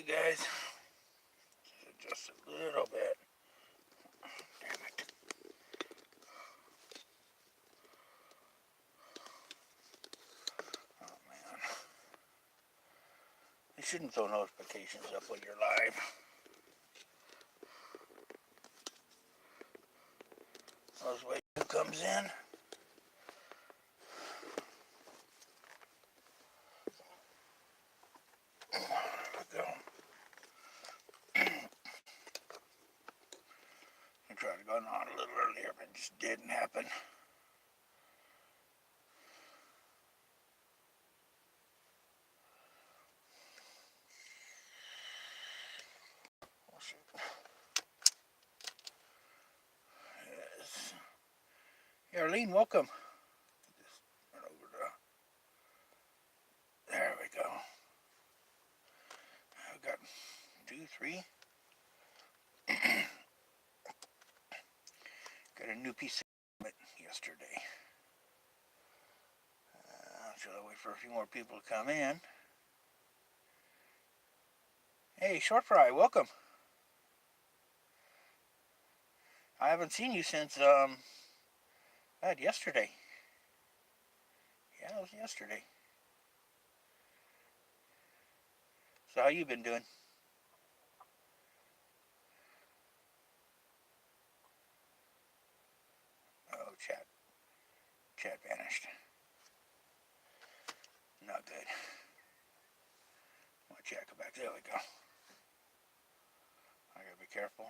guys. Just a little bit. Damn it. Oh man. You shouldn't throw notifications up when you're live. Those way who comes in. There we go. I tried to go on a little earlier, but it just didn't happen. Oh, shoot. Yes. Hey, Arlene, welcome. Just run over to... There we go. I've got 2, 3. Got a new piece of equipment yesterday. Should I wait for a few more people to come in? Hey, Short Fry, welcome. I haven't seen you since yesterday. Yeah, it was yesterday. So how you been doing? Oh, chat vanished. Not good. My chat go back. There we go. I gotta be careful.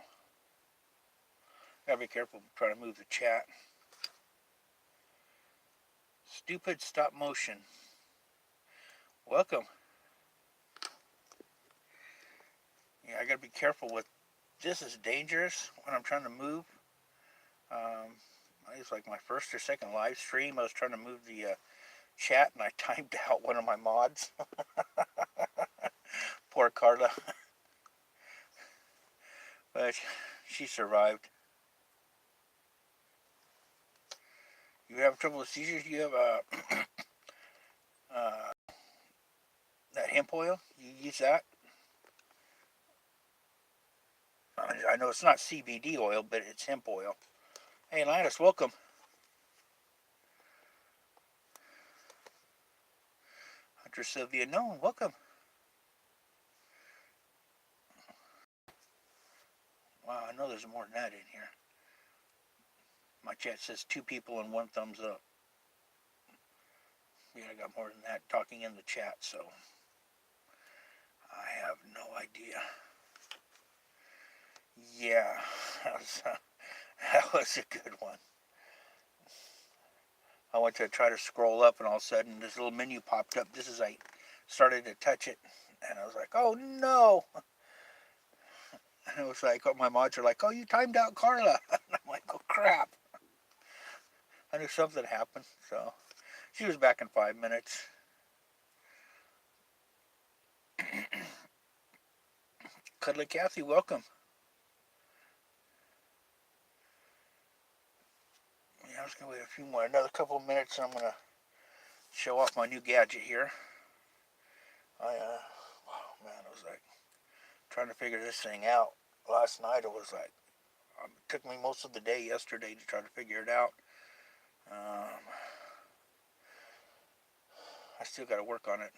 Gotta be careful trying to move the chat. Stupid stop motion. Welcome. Yeah, I gotta be careful with this. Is dangerous when I'm trying to move. I think it's like my first or second live stream. I was trying to move the chat and I timed out one of my mods. Poor Carla. But she survived. You have trouble with seizures? You have that hemp oil? You use that? I know it's not CBD oil, but it's hemp oil. Hey, Linus, welcome. Hunter Sylvia Known, welcome. Wow, I know there's more than that in here. My chat says 2 people and 1 thumbs up. Yeah, I got more than that talking in the chat, so I have no idea. Yeah, that was a good one. I went to try to scroll up, and all of a sudden this little menu popped up. This is I started to touch it, and I was like, oh no. And it was like, oh, my mods are like, oh, you timed out Carla. And I'm like, oh crap. I knew something happened, so she was back in 5 minutes. Cuddly Kathy, welcome. Yeah, I was gonna wait a few more, another couple of minutes, and I'm gonna show off my new gadget here. Oh man, I was like trying to figure this thing out. Last night it was like, it took me most of the day yesterday to try to figure it out. I still got to work on it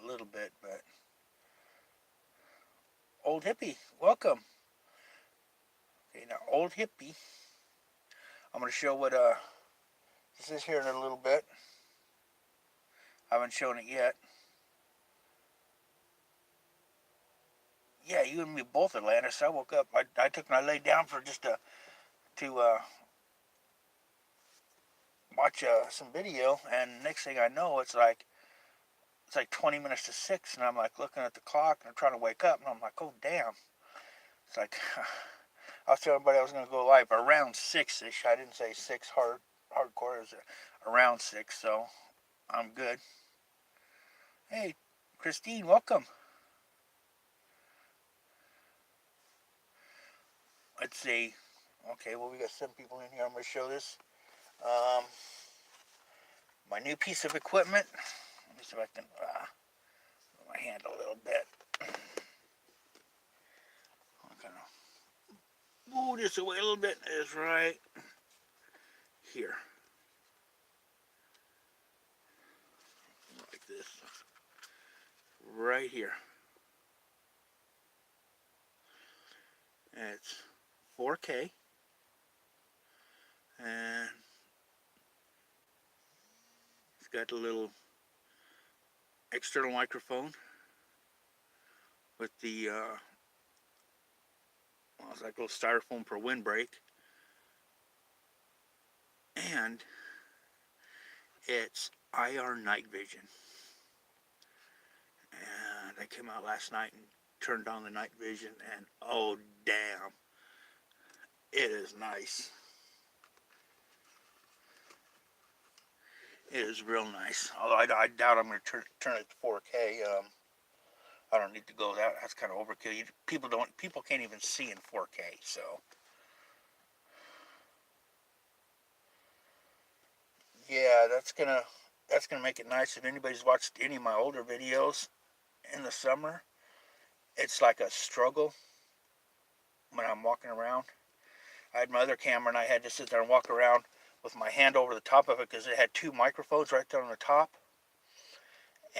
a little bit, but Old Hippie, welcome. Okay, now Old Hippie, I'm going to show what this is here in a little bit. I haven't shown it yet. Yeah, you and me both, Atlantis. I woke up. I laid down for just to watch some video, and next thing I know, it's like 20 minutes to 6, and I'm like looking at the clock, and I'm trying to wake up, and I'm like, oh damn. It's like I was telling everybody I was going to go live around 6ish. I didn't say 6 hardcore. It was around 6, so I'm good. Hey, Christine, welcome. Let's see. Okay, well, we got 7 people in here. I'm going to show this. My new piece of equipment. Let me see if I can move my hand a little bit. move this away a little bit. Is right here, like this, right here. And it's 4K, and it's got the little external microphone with the well, it's like a little styrofoam for windbreak, and it's IR night vision. And I came out last night and turned on the night vision, and oh damn, it is nice. It is real nice. Although I doubt I'm going to turn it to 4K. I don't need to go that. That's kind of overkill. People can't even see in 4K. So yeah, that's gonna make it nice. If anybody's watched any of my older videos in the summer, it's like a struggle when I'm walking around. I had my other camera and I had to sit there and walk around with my hand over the top of it because it had two microphones right there on the top.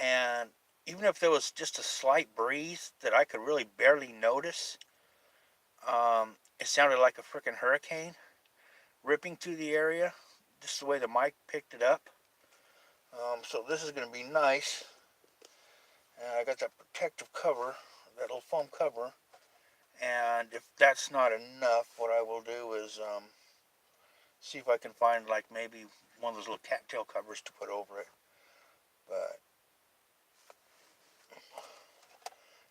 And even if there was just a slight breeze that I could really barely notice, it sounded like a freaking hurricane ripping through the area, just the way the mic picked it up. So this is going to be nice. And I got that protective cover, that little foam cover. And if that's not enough, what I will do is see if I can find like maybe one of those little cattail covers to put over it. But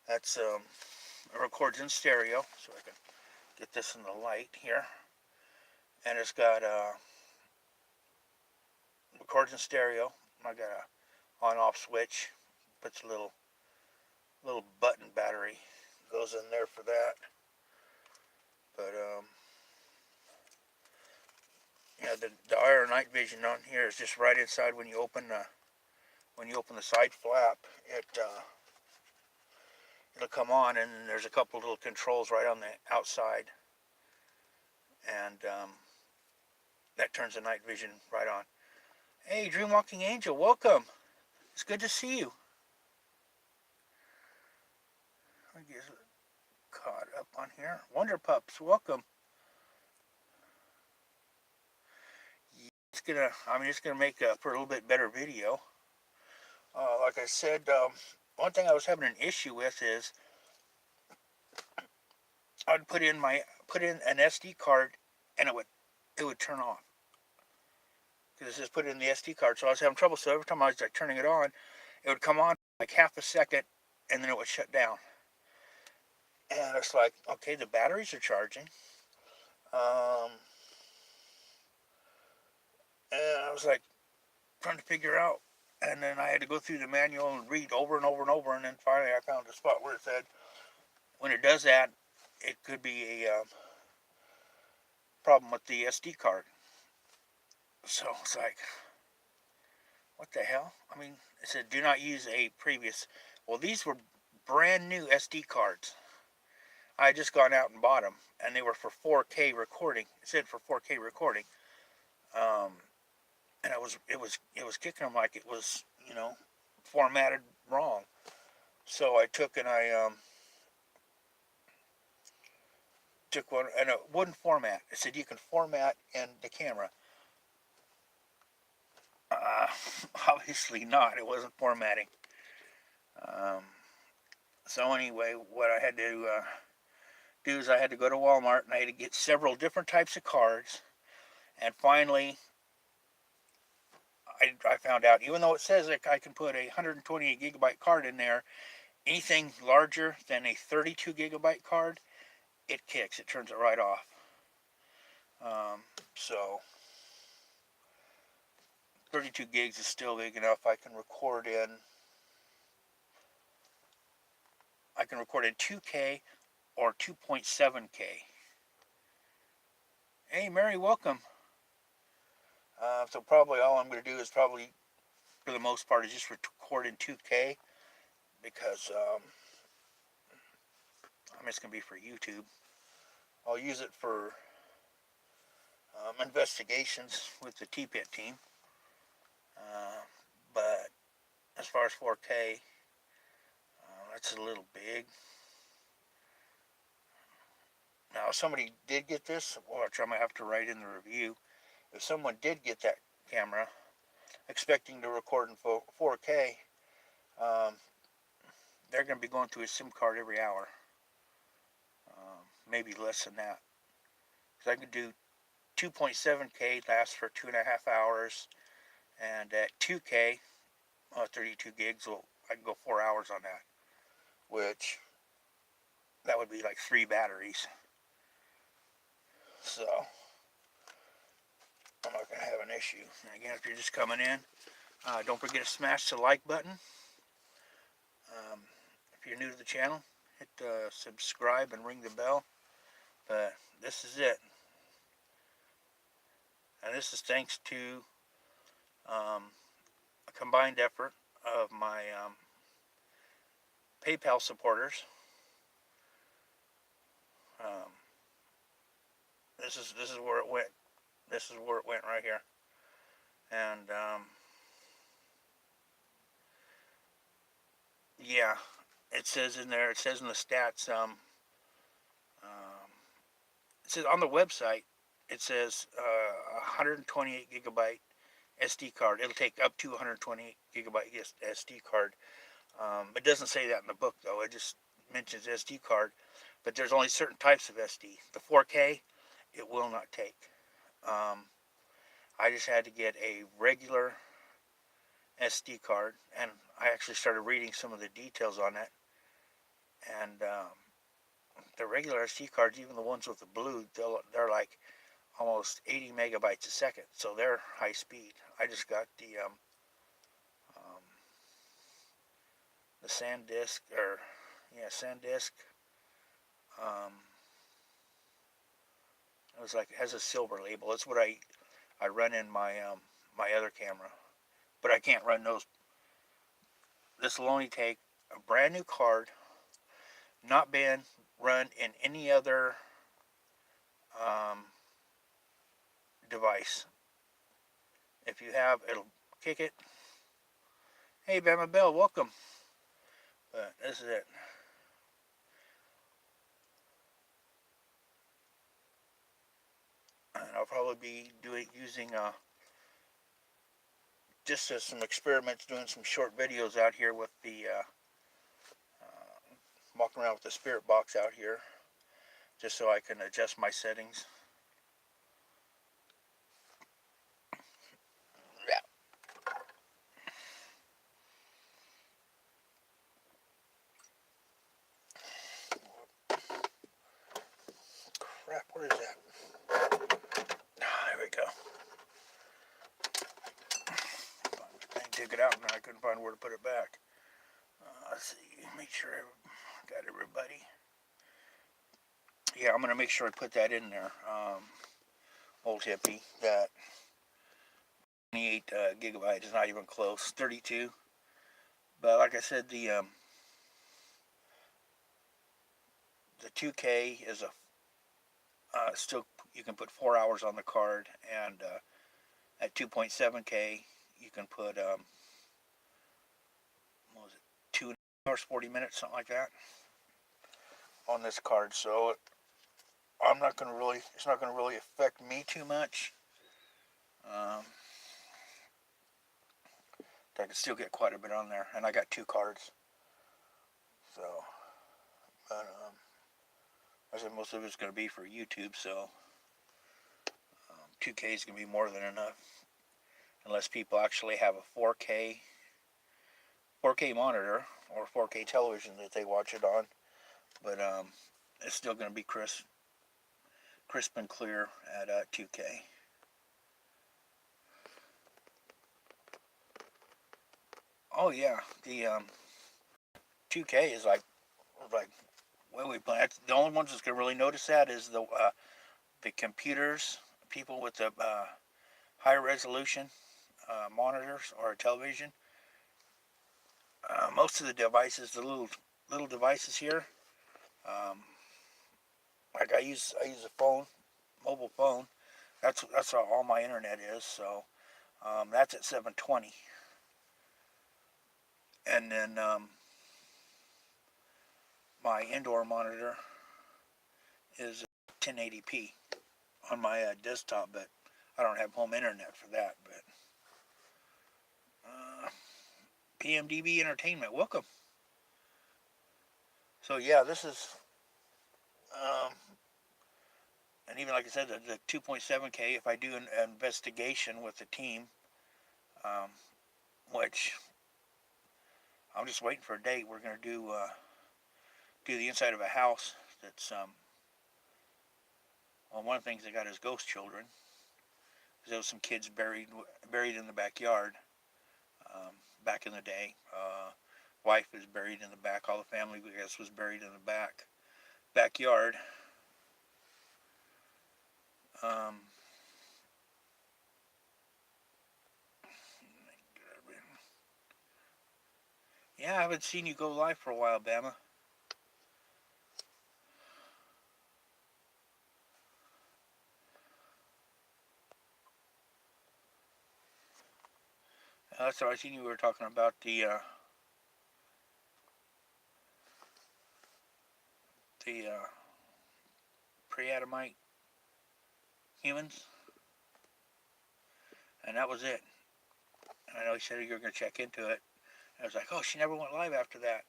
that's it records in stereo, so I can get this in the light here. And it's got records in stereo. I got a on-off switch. Puts a little button battery goes in there for that. But yeah, the IR night vision on here is just right inside when you open the side flap. It'll come on, and there's a couple little controls right on the outside, and that turns the night vision right on. Hey, Dream Walking Angel, welcome. It's good to see you. I get caught up on here. Wonder Pups, welcome. It's gonna make for a little bit better video. Like I said, one thing I was having an issue with is I'd put in an SD card, and it would turn off because it says put it in the SD card. So I was having trouble. So every time I was like turning it on, it would come on like half a second, and then it would shut down. And it's like, okay, the batteries are charging. And I was like trying to figure out, and then I had to go through the manual and read over and over and over, and then finally I found a spot where it said when it does that, it could be a problem with the SD card. So it's like, what the hell? I mean, it said do not use a previous. Well, these were brand new SD cards. I had just gone out and bought them, and they were for 4K recording. It said for 4K recording, and it was kicking them like it was formatted wrong. So I took one, and it wouldn't format. It said you can format in the camera. Uh, Obviously not. It wasn't formatting. Um, so anyway, what I had to do is I had to go to Walmart and I had to get several different types of cards. And finally, I found out, even though it says that I can put a 128 gigabyte card in there, anything larger than a 32 gigabyte card, it kicks. It turns it right off. So 32 gigs is still big enough. I can record in 2K or 2.7K. Hey, Mary, welcome. So probably all I'm going to do is probably, for the most part, is just record in 2K because it's going to be for YouTube. I'll use it for investigations with the T-Pit team. But as far as 4K, that's a little big. Now, if somebody did get this, which I might have to write in the review, if someone did get that camera expecting to record in 4K, they're going to be going through a SIM card every hour. Maybe less than that. Because I could do 2.7K, lasts for 2.5 hours, and at 2K, 32 gigs, well, I can go 4 hours on that, which that would be like 3 batteries. So I'm not going to have an issue. And again, if you're just coming in, don't forget to smash the like button. If you're new to the channel, hit subscribe and ring the bell. But this is it. And this is thanks to a combined effort of my PayPal supporters. This is where it went. This is where it went right here. And yeah, it says in there. It says in the stats. It says on the website. It says 128 gigabyte SD card. It'll take up to 128 gigabyte SD card. It doesn't say that in the book though. It just mentions SD card. But there's only certain types of SD. The 4K, it will not take. I just had to get a regular SD card, and I actually started reading some of the details on it. And the regular SD cards, even the ones with the blue, they're like almost 80 megabytes a second, so they're high speed. I just got the SanDisk, SanDisk. It was like, it has a silver label. It's what I run in my my other camera, but I can't run those. This will only take a brand new card, not been run in any other device. If you have, it'll kick it. Hey, Bama Bell, welcome. But this is it. And I'll probably be using just some experiments, doing some short videos out here with the walking around with the spirit box out here, just so I can adjust my settings. Yeah. Crap, where is that? There we go. I took it out and I couldn't find where to put it back. Let's see, make sure I got everybody. Yeah, I'm going to make sure I put that in there. Old hippie, that 28 gigabytes is not even close. 32. But like I said, the 2K is a still, you can put 4 hours on the card, and at 2.7K you can put what was it, 2 hours 40 minutes, something like that, on this card. So it's not going to really affect me too much. I can still get quite a bit on there, and I got 2 cards. So, but I said most of it's going to be for YouTube, so 2K is going to be more than enough, unless people actually have a 4K monitor or 4K television that they watch it on. But it's still going to be crisp and clear at 2K. Oh yeah, the 2K is like way we play. The only ones that's gonna really notice that is the computers, people with the high resolution monitors or television. Most of the devices, the little devices here, Like I use a phone, mobile phone. That's all my internet is. So that's at 720, and then my indoor monitor is 1080p on my desktop, but I don't have home internet for that. But PMDB Entertainment, welcome. So yeah, this is, um, and even like I said, the 2.7K. If I do an investigation with the team, um, which I'm just waiting for a date, we're gonna do the inside of a house that's well, one of the things they got is ghost children. There was some kids buried in the backyard um, back in the day. Wife was buried in the back. All the family, I guess, was buried in the backyard. Um, yeah, I haven't seen you go live for a while, Bama. So I seen you were talking about the pre-Adamite humans, and that was it. And I know you said you were going to check into it. And I was like, oh, she never went live after that.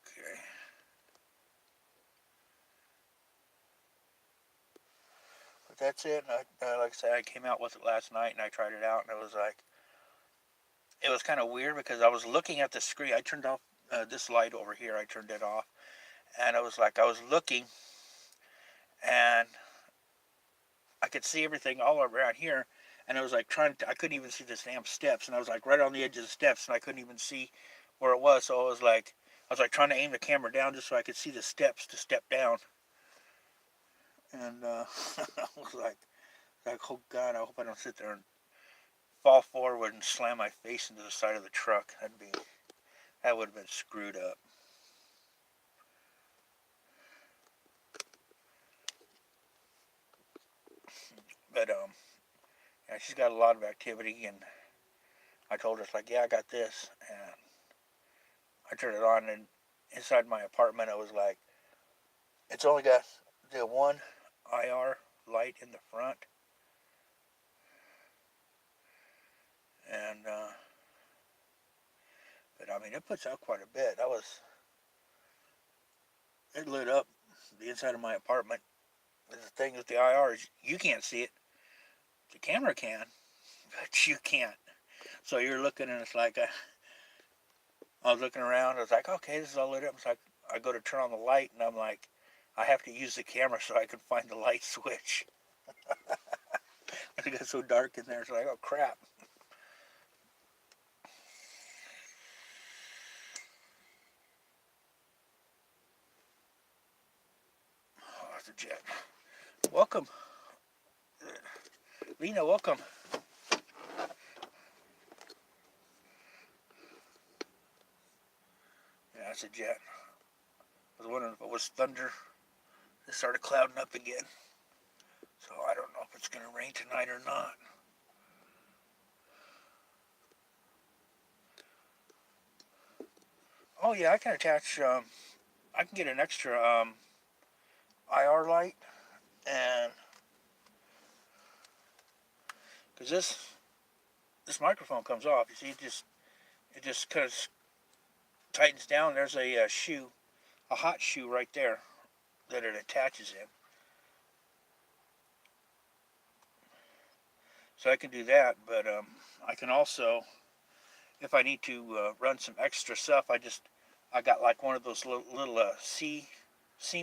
Okay. But that's it. Like I said, I came out with it last night and I tried it out, and it was kind of weird because I was looking at the screen. I turned off this light over here. I turned it off, and it was like I was looking, and I could see everything all around here, and I was like I couldn't even see the damn steps, and I was like right on the edge of the steps, and I couldn't even see where it was. So I was like trying to aim the camera down just so I could see the steps to step down, and I was like, oh God, I hope I don't sit there and fall forward and slam my face into the side of the truck. That would have been screwed up. But yeah, she's got a lot of activity, and I told her, it's like, yeah, I got this, and I turned it on, and inside my apartment, it was like, it's only got the one IR light in the front, and but I mean, it puts out quite a bit. It lit up the inside of my apartment. The thing with the IR is you can't see it. The camera can, but you can't. So you're looking, and it's like I was looking around. I was like, okay, this is all lit up. It's like I go to turn on the light, and I'm like, I have to use the camera so I can find the light switch. It got so dark in there. It's like, oh crap. Oh, that's a jet. Welcome, Lena. Welcome. Yeah, that's a jet. I was wondering if it was thunder. It started clouding up again. So I don't know if it's going to rain tonight or not. Oh yeah, I can attach. I can get an extra IR light, and because this microphone comes off, you see, it just kind of tightens down. There's a hot shoe right there that it attaches in. So I can do that, but I can also, if I need to run some extra stuff, I got like one of those little C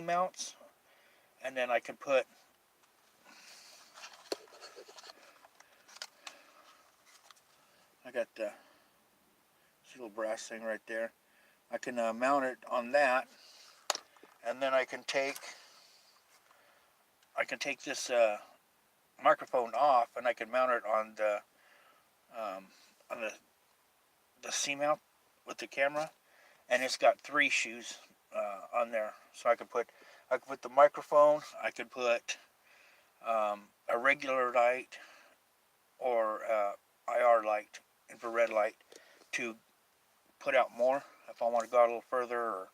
mounts, and then I can put I got the little brass thing right there. I can mount it on that, and then I can take this microphone off, and I can mount it on the um, on the C-mount with the camera, and it's got 3 shoes on there. So I could put the microphone, I could put a regular light or IR light, infrared light, to put out more if I want to go out a little further or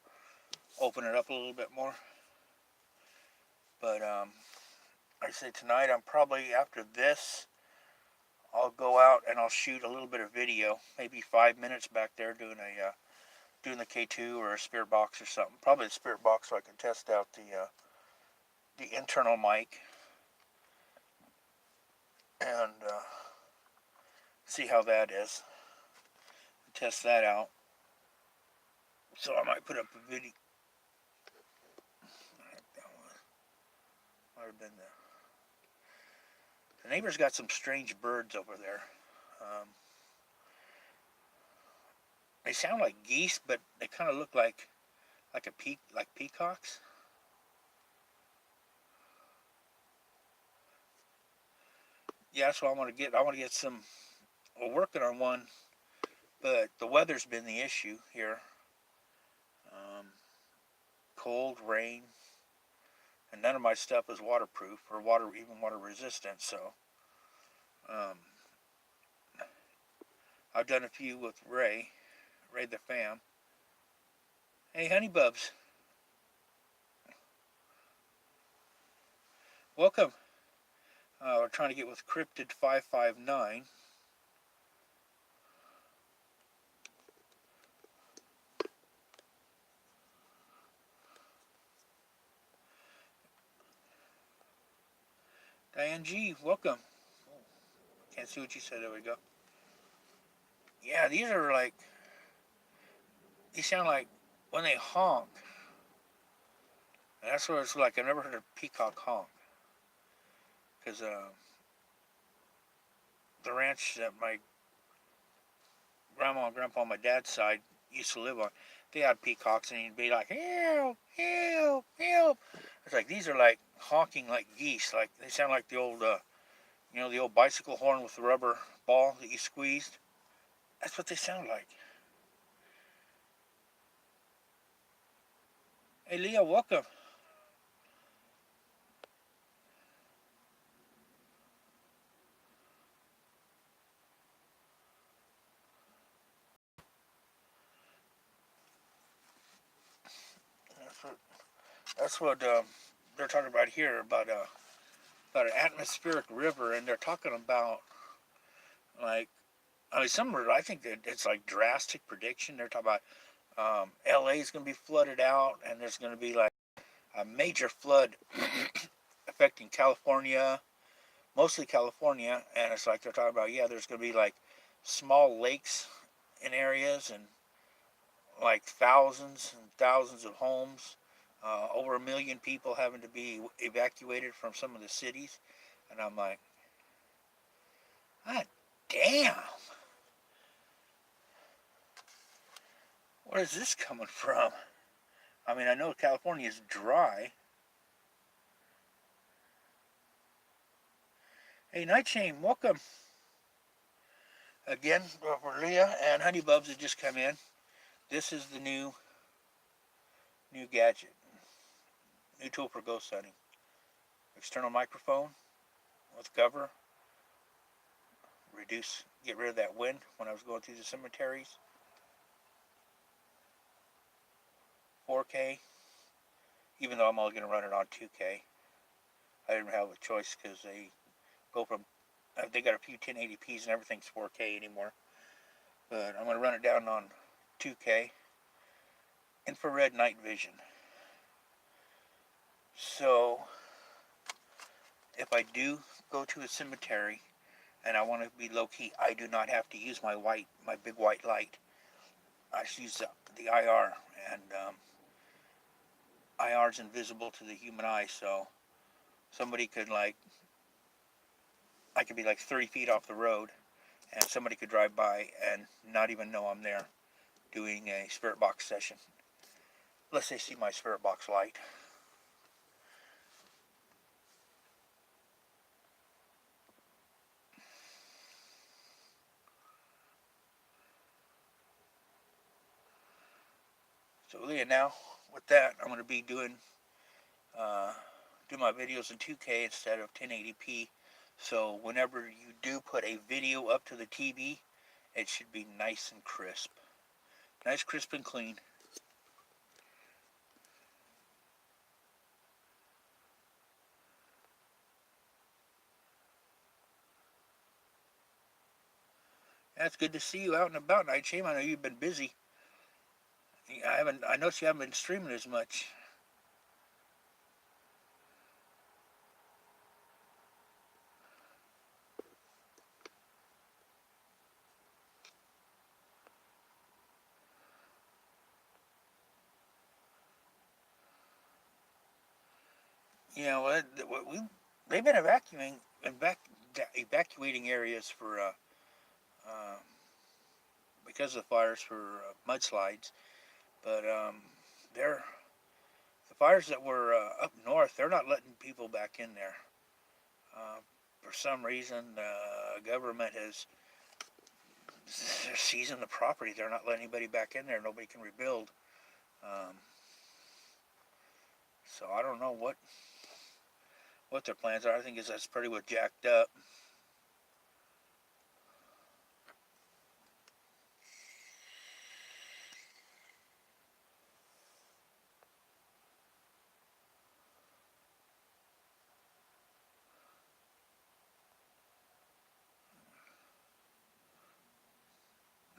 open it up a little bit more. But I say tonight, I'm probably, after this, I'll go out and I'll shoot a little bit of video, maybe 5 minutes back there doing the K2 or a spirit box or something. Probably the spirit box, so I can test out the internal mic and see how that is. Test that out. So I might put up a video. Might have been the neighbor's got some strange birds over there. They sound like geese, but they kind of look like peacocks. Yeah, that's what I want to get. I want to get some. We're working on one, but the weather's been the issue here. Cold, rain, and none of my stuff is waterproof or even water resistant. So I've done a few with Ray the fam. Hey, honeybubs, welcome. We're trying to get with Cryptid 559. Diane G, welcome. Can't see what you said. There we go. Yeah, these sound like when they honk. And that's what it's like. I've never heard a peacock honk. Because the ranch that my grandma and grandpa on my dad's side used to live on, they had peacocks, and he'd be like, help, help, help. It's like, these are like honking like geese. Like, they sound like the old, the old bicycle horn with the rubber ball that you squeezed. That's what they sound like. Hey, Leah, welcome. That's what they're talking about here, about an atmospheric river, and they're talking about, like, I think that it's like drastic prediction. They're talking about LA is going to be flooded out, and there's going to be like a major flood affecting California, mostly California, and it's like they're talking about, yeah, there's going to be like small lakes in areas, and like thousands and thousands of homes, over 1 million people having to be evacuated from some of the cities. And I'm like, God damn, where is this coming from? I mean, I know California is dry. Hey, Nightshame, welcome. Again, for Leah and Honeybubs that just come in. This is the new gadget. New tool for ghost hunting. External microphone with cover. Get rid of that wind when I was going through the cemeteries. 4K. Even though I'm only going to run it on 2K. I didn't have a choice because they go from, they got a few 1080p's and everything's 4K anymore. But I'm going to run it down on 2K. Infrared night vision. So, if I do go to a cemetery and I want to be low-key, I do not have to use my big white light. I just use the IR, and IR is invisible to the human eye, so somebody could I could be like 30 feet off the road, and somebody could drive by and not even know I'm there doing a spirit box session. Unless they see my spirit box light. So yeah, now with that, I'm going to be uh, do my videos in 2K instead of 1080p. So whenever you do put a video up to the TV, it should be nice and crisp. Nice, crisp, and clean. That's good to see you out and about, Night Shame. I know you've been busy. I noticed you haven't been streaming as much. Yeah, well, they've been evacuating areas for uh, because of the fires for mudslides. But they're the fires that were up north. They're not letting people back in there. Uh, for some reason, the government has they're seizing the property. They're not letting anybody back in there. Nobody can rebuild. Um, so I don't know what their plans are. I think that's pretty well jacked up.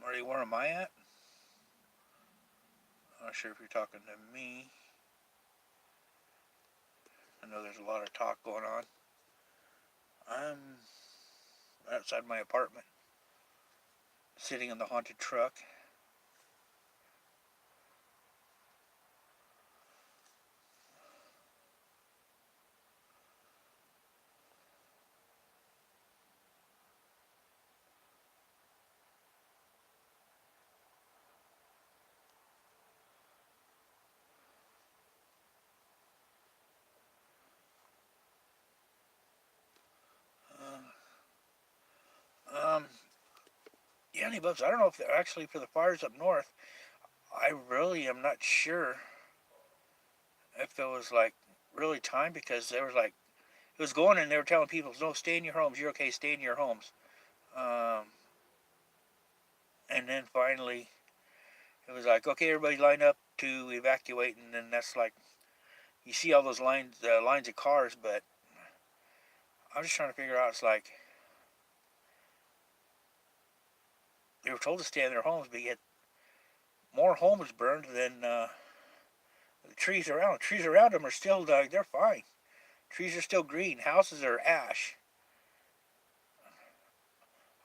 Marty, where am I at? I'm not sure if you're talking to me. I know there's a lot of talk going on. I'm outside my apartment, sitting in the haunted truck. Um, yeah, any Bubs, I don't know if they're actually for the fires up north. I really am not sure if there was like really time because there was like it was going and they were telling people, no, stay in your homes. You're okay. Stay in your homes. Um, and then finally it was like, okay, everybody line up to evacuate, and then that's like you see all those lines of cars, but I'm just trying to figure out. It's like they were told to stay in their homes, but yet more homes burned than the trees around. Trees around them are still they're fine. Trees are still green. Houses are ash.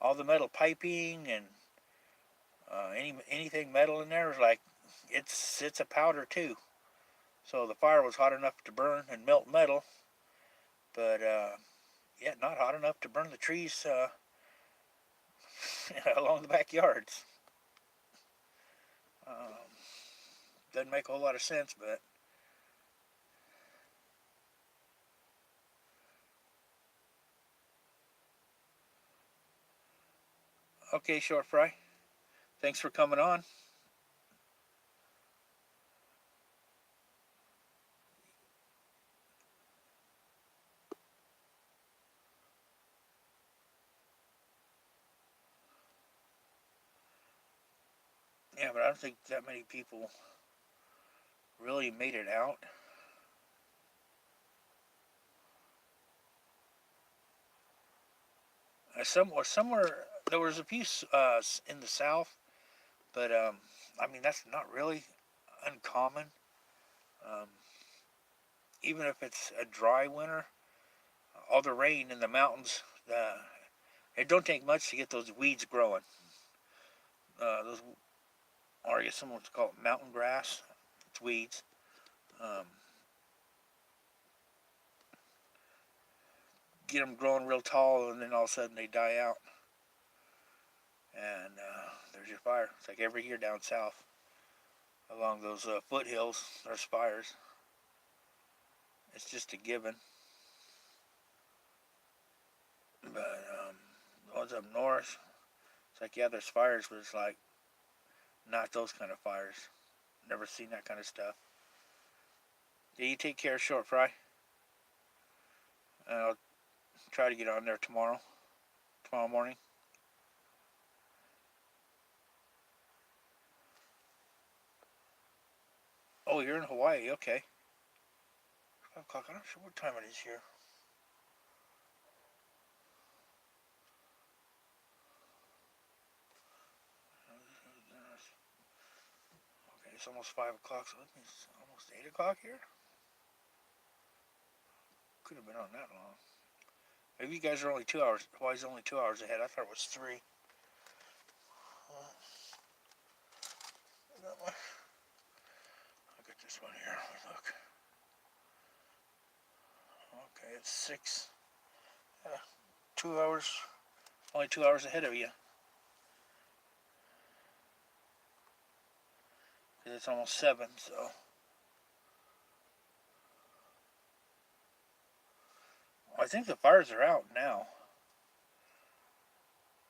All the metal piping and anything metal in there is like it's a powder too. So the fire was hot enough to burn and melt metal, but yeah, not hot enough to burn the trees along the backyards. Um, doesn't make a whole lot of sense, but okay, Short Fry. Thanks for coming on. Yeah, but I don't think that many people really made it out. Somewhere there was a few in the south, but I mean that's not really uncommon. Um, even if it's a dry winter, all the rain in the mountains, it don't take much to get those weeds growing. Those, or I guess someone would call it mountain grass. It's weeds. Um, get them growing real tall, and then all of a sudden they die out, and there's your fire. It's like every year down south along those foothills, there's fires. It's just a given. But the ones up north, it's like yeah, there's fires, but it's like not those kind of fires. Never seen that kind of stuff. Yeah, you take care, Short Fry. I'll try to get on there tomorrow morning. Oh, you're in Hawaii. Okay. 5 o'clock. I'm not sure what time it is here. Okay, it's almost 5 o'clock, so that means it's almost 8 o'clock here. Could have been on that long. Maybe you guys are only 2 hours. Hawaii's only 2 hours ahead. I thought it was 3. I'll get this one here. Look. Okay, it's 6. 2 hours. Only 2 hours ahead of you. It's almost 7, so. I think the fires are out now.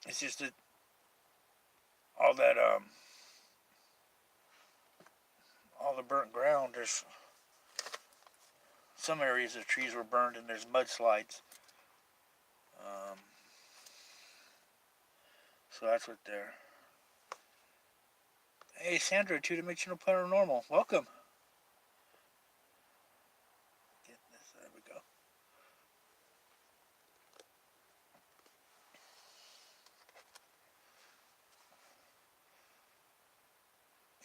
It's just that all that all the burnt ground. There's some areas of trees were burned, and there's mudslides. So that's what they're. Hey, Sandra, two-dimensional paranormal. Welcome. Get this. There we go.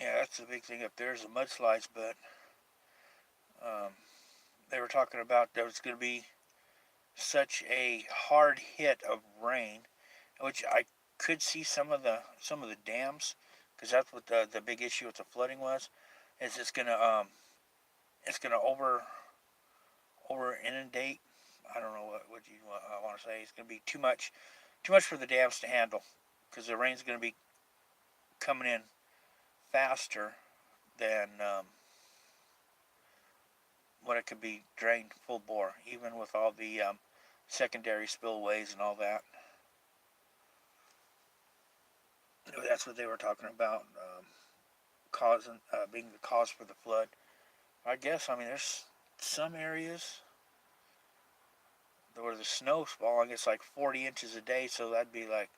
Yeah, that's the big thing up there is the mudslides, but they were talking about there was going to be such a hard hit of rain, which I could see some of the dams, because that's what the big issue with the flooding was, is it's gonna over inundate. I don't know what you want to say. It's gonna be too much for the dams to handle, because the rain's gonna be coming in faster than what it could be drained full bore, even with all the secondary spillways and all that. That's what they were talking about, causing being the cause for the flood. I guess. I mean, there's some areas where the snow's falling. It's like 40 inches a day, so that'd be like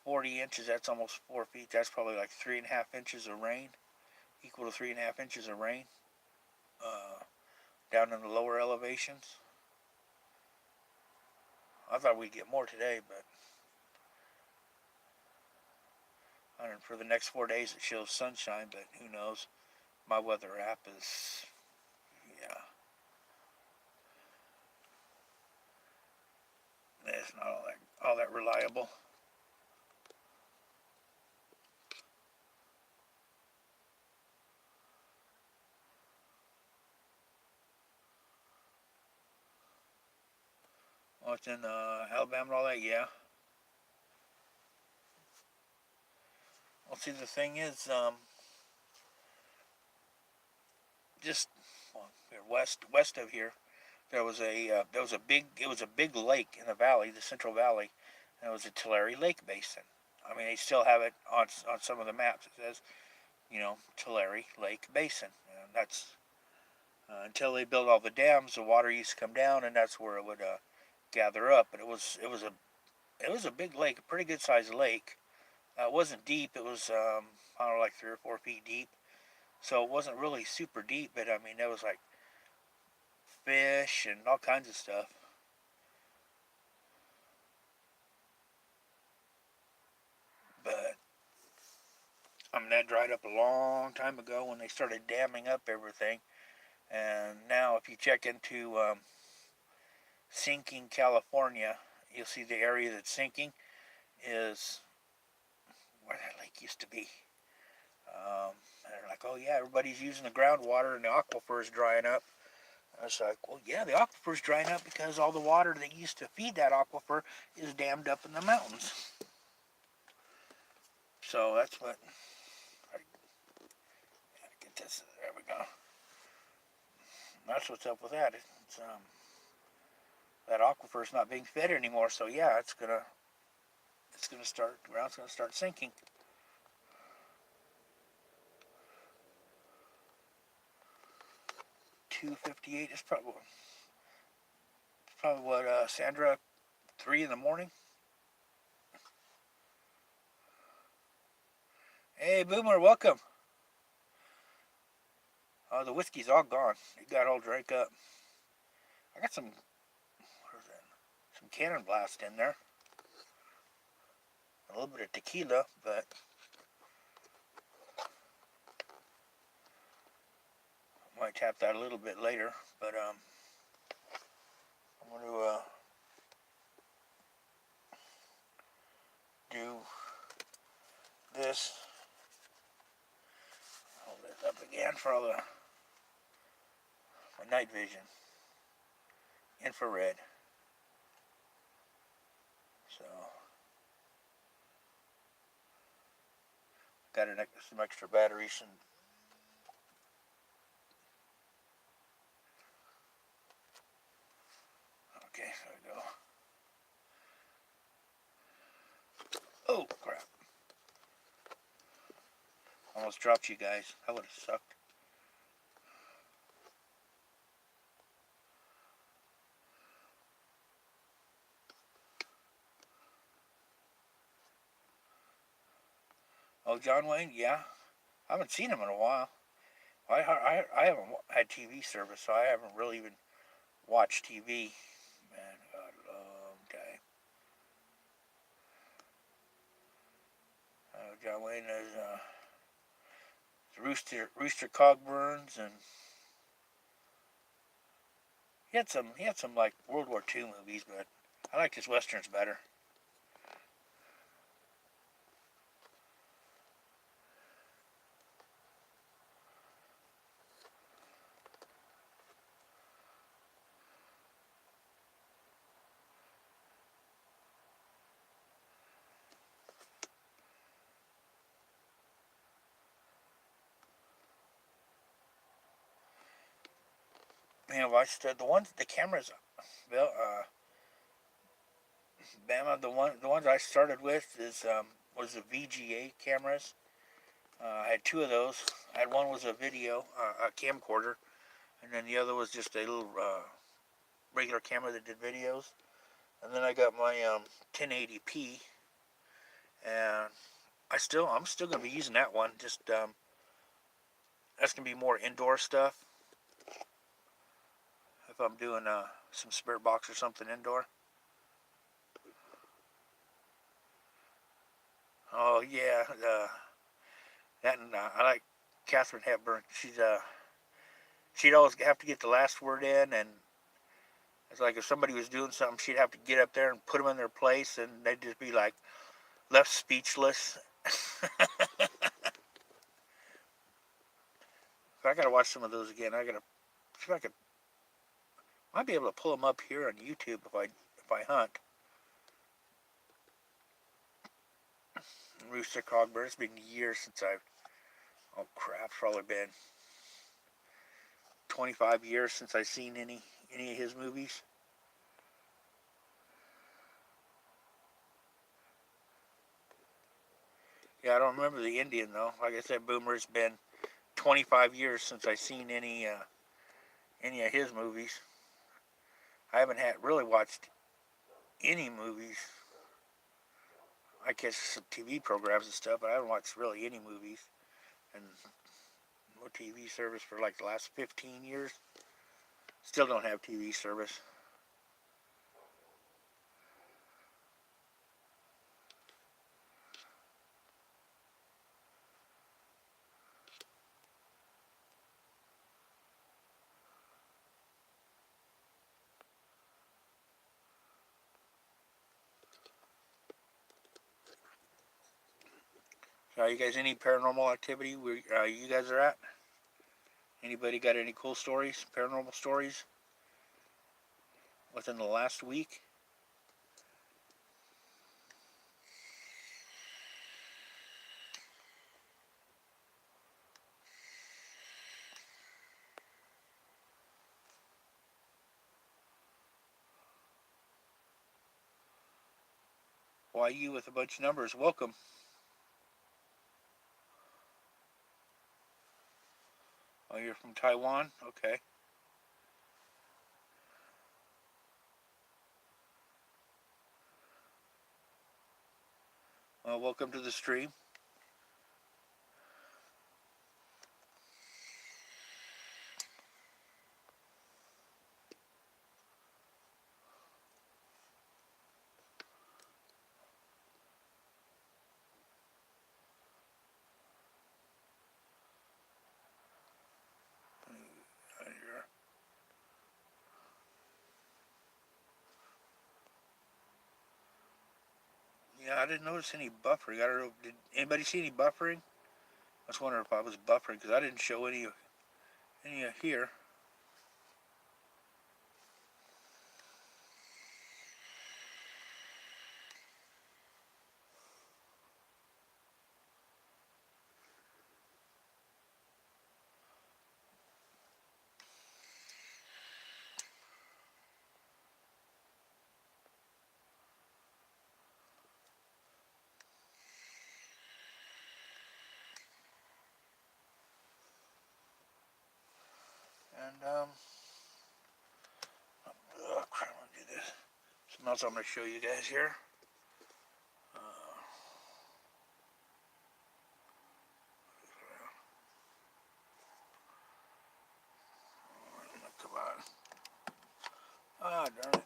40 inches. That's almost 4 feet. That's probably like 3.5 inches of rain, equal to 3.5 inches of rain. Down in the lower elevations. I thought we'd get more today, but I don't know, for the next 4 days it shows sunshine, but who knows? My weather app is, yeah, it's not all that reliable. Oh, it's in Alabama and all that, yeah. Well, see, the thing is, just well, west of here, there was a big lake in the valley, the Central Valley, and it was a Tulare Lake Basin. I mean, they still have it on some of the maps. It says, Tulare Lake Basin, and that's until they built all the dams, the water used to come down, and that's where it would gather up. But it was a big lake, a pretty good sized lake. It wasn't deep. It was I don't know, like 3 or 4 feet deep. So it wasn't really super deep, but I mean, there was like fish and all kinds of stuff. But I mean, that dried up a long time ago when they started damming up everything. And now, if you check into sinking California, you'll see the area that's sinking is where that lake used to be. And they're like, oh yeah, everybody's using the groundwater and the aquifer is drying up. I was like, well, yeah, the aquifer's drying up because all the water that used to feed that aquifer is dammed up in the mountains. So that's what. I get this. There we go. That's what's up with that. It's that aquifer's not being fed anymore. So yeah, it's gonna start. The ground's gonna start sinking. 2:58. It's probably what, Sandra, 3 in the morning. Hey, Boomer, welcome. Oh, the whiskey's all gone. It got all drank up. I got some, what is that? Some Cannon Blast in there. A little bit of tequila, but might tap that a little bit later. But I'm going to do this. Hold this up again for all my night vision. Infrared. So got some extra batteries and okay, there we go. Oh crap. Almost dropped you guys. That would have sucked. Oh, John Wayne? Yeah. I haven't seen him in a while. I haven't had TV service, so I haven't really even watched TV. Man, God, long time. John Wayne is Rooster Cogburns, and he had some like World War II movies, but I liked his westerns better. Man, I watched the cameras, Bill, Bama. The ones I started with was the VGA cameras. I had two of those. I had one was a video, a camcorder, and then the other was just a little regular camera that did videos. And then I got my 1080p, and I'm still gonna be using that one. Just that's gonna be more indoor stuff. If I'm doing some spirit box or something indoor. Oh yeah, that and I like Catherine Hepburn. She'd always have to get the last word in, and it's like if somebody was doing something, she'd have to get up there and put them in their place, and they'd just be like left speechless. I gotta watch some of those again. I gotta see if I could. Might be able to pull them up here on YouTube if I hunt. Rooster Cogburn. It's been years since I've. Oh crap! It's probably been 25 years since I've seen any of his movies. Yeah, I don't remember the Indian though. Like I said, Boomer, it's been 25 years since I've seen any of his movies. I haven't had really watched any movies. I catch some TV programs and stuff, but I haven't watched really any movies. And no TV service for like the last 15 years. Still don't have TV service. So, you guys, any paranormal activity where you guys are at? Anybody got any cool stories, paranormal stories within the last week? Why you with a bunch of numbers? Welcome. Oh, you're from Taiwan? Okay. Well, welcome to the stream. Yeah, I didn't notice any buffering. I don't know. Did anybody see any buffering? I was wondering if I was buffering because I didn't show any here. And oh crap! I'm gonna do this. Something else I'm gonna show you guys here. Come on. Ah, oh, darn it.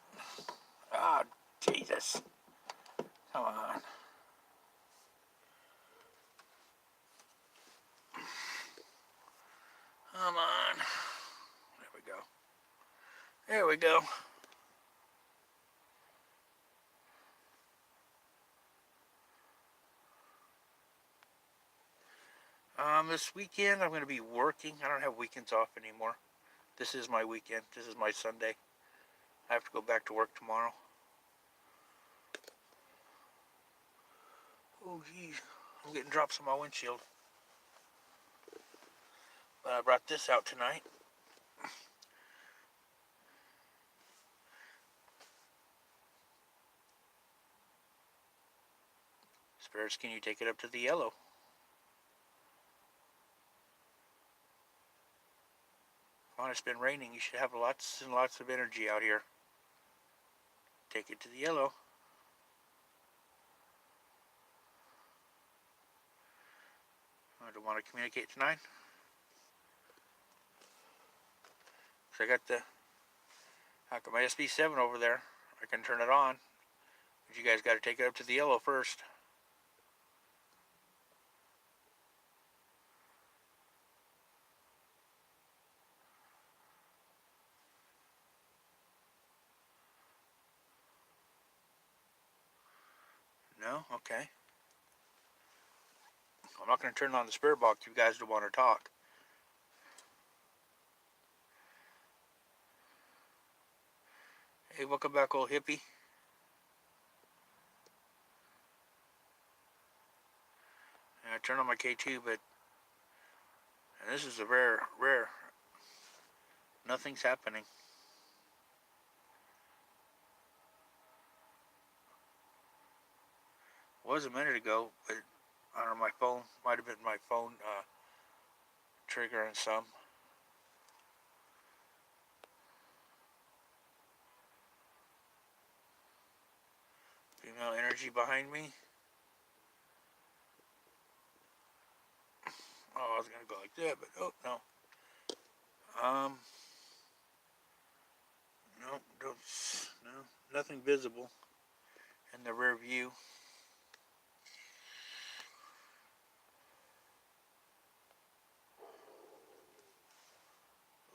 Ah, oh, Jesus. Come on. Come on. There we go. There we go. This weekend I'm going to be working. I don't have weekends off anymore. This is my weekend. This is my Sunday. I have to go back to work tomorrow. Oh, geez. I'm getting drops on my windshield. But I brought this out tonight. Spirits, can you take it up to the yellow? Come on, it's been raining. You should have lots and lots of energy out here. Take it to the yellow. I don't want to communicate tonight. So I got my SB7 over there. I can turn it on. But you guys got to take it up to the yellow first. No? Okay. I'm not going to turn on the spirit box if you guys don't want to talk. Hey, welcome back, old hippie. And I turned on my K2, but and this is a rare. Nothing's happening. It was a minute ago, but I don't know, my phone might have been my phone triggering some. Female energy behind me. Oh, I was gonna go like that, but oh no. No, nothing visible in the rear view.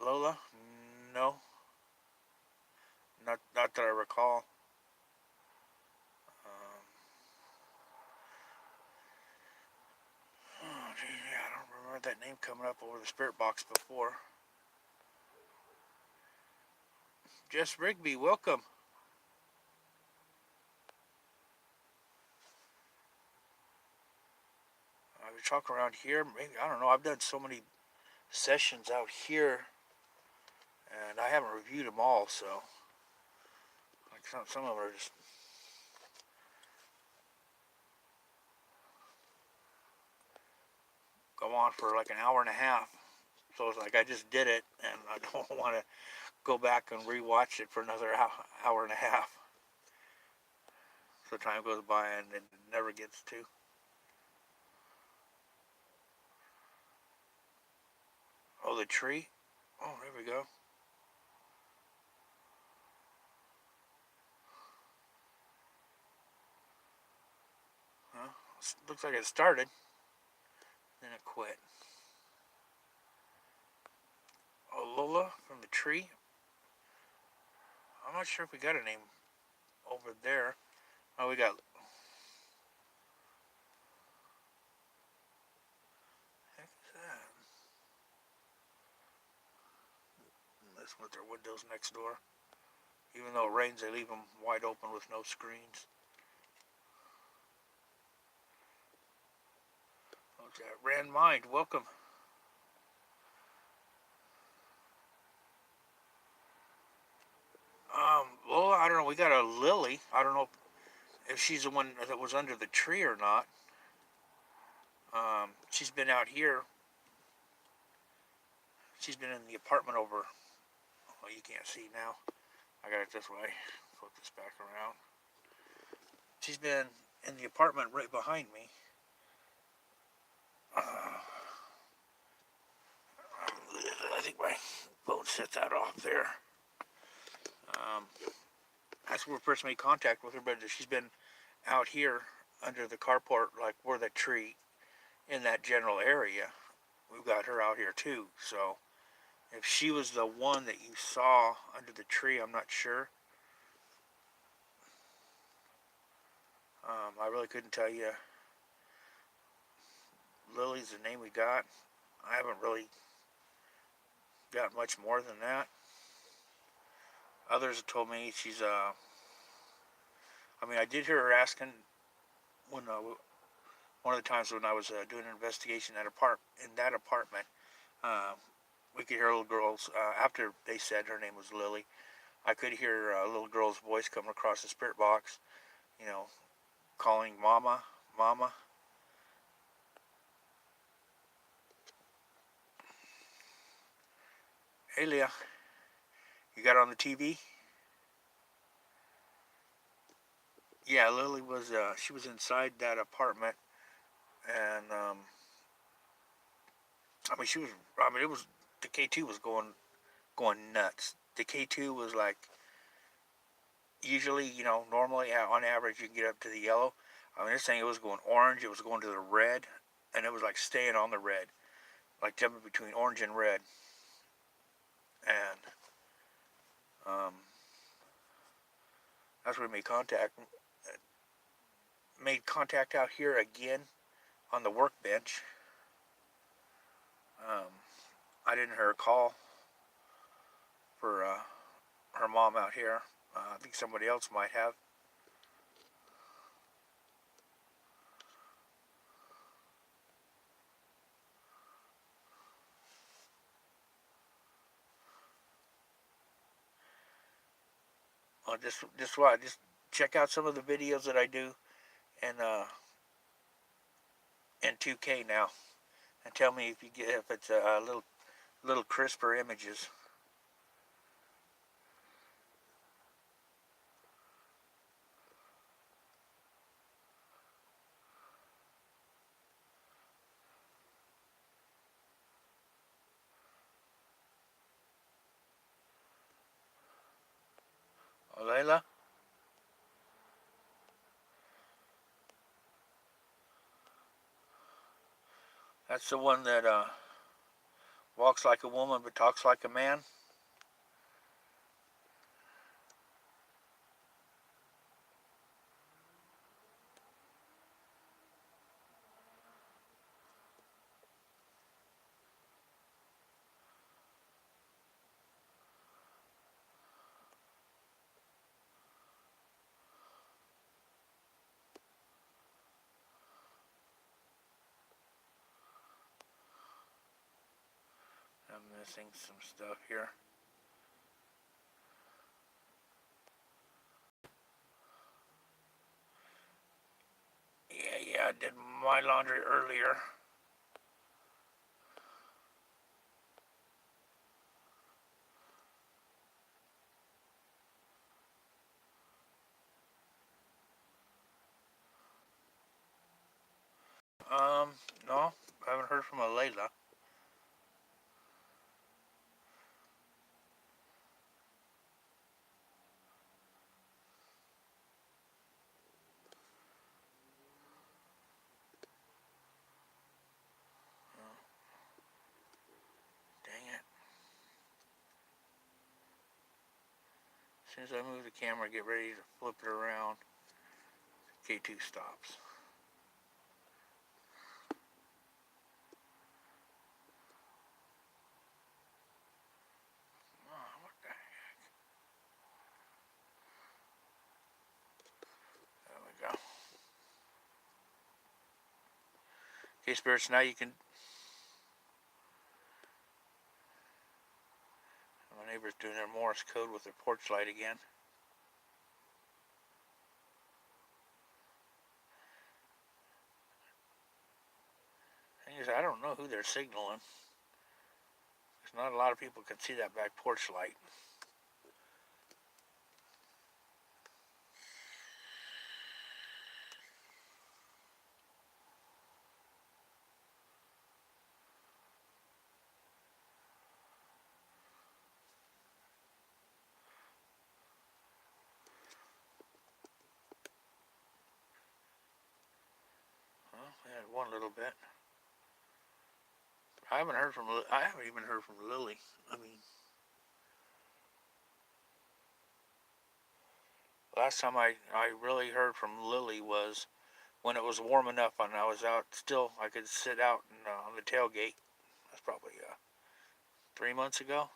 Lola? No. Not that I recall. Oh, gee, yeah, I don't remember that name coming up over the spirit box before. Jess Rigby, welcome. I was talking around here. Maybe, I don't know. I've done so many sessions out here, and I haven't reviewed them all. So, like some of them are just go on for like an hour and a half. So it's like I just did it, and I don't want to go back and rewatch it for another hour and a half. So time goes by and it never gets to. Oh, the tree. Oh, there we go. Huh? Looks like it started, then it quit. Oh, Lola from the tree. I'm not sure if we got a name over there. Oh, we got. Heck is that? That's with their windows next door. Even though it rains, they leave them wide open with no screens. What's that? Rand Mind, welcome. Lola, I don't know. We got a Lily. I don't know if she's the one that was under the tree or not. She's been out here. She's been in the apartment over. Oh, you can't see now. I got it this way. Flip this back around. She's been in the apartment right behind me. I think my phone set that off there. Um, that's where we first made contact with her, but she's been out here under the carport, like where that tree in that general area. We've got her out here too. So if she was the one that you saw under the tree, I'm not sure. I really couldn't tell you. Lily's the name we got. I haven't really got much more than that. Others have told me she's I mean, I did hear her asking when one of the times when I was doing an investigation in that apartment. Uh, we could hear little girls after they said her name was Lily. I could hear a little girl's voice coming across the spirit box, you know, calling "Mama, Mama." Hey, Leah, you got it on the TV? Yeah, Lily was. She was inside that apartment, and I mean, she was. I mean, it was the K2 was going nuts. The K2 was like usually, normally on average you can get up to the yellow. I mean, this thing it was going orange. It was going to the red, and it was like staying on the red, like jumping between orange and red, and um, that's where we made contact. Made contact out here again on the workbench. Um, I didn't hear a call for her mom out here. I think somebody else might have. Just check out some of the videos that I do in 2K now, and tell me if it's a little crisper images. Oh, Layla, that's the one that walks like a woman but talks like a man. I'm missing some stuff here. Yeah, I did my laundry earlier. No, I haven't heard from a Layla. As soon as I move the camera, get ready to flip it around, K2 stops. Oh, what the heck? There we go. Okay, spirits, now you can... My neighbor's doing their Morse code with their porch light again. Thing is, I don't know who they're signaling. There's not a lot of people can see that back porch light. Well, we had one little bit. I haven't even heard from Lily. I mean, last time I really heard from Lily was when it was warm enough and I was out still. I could sit out on the tailgate. That's probably 3 months ago.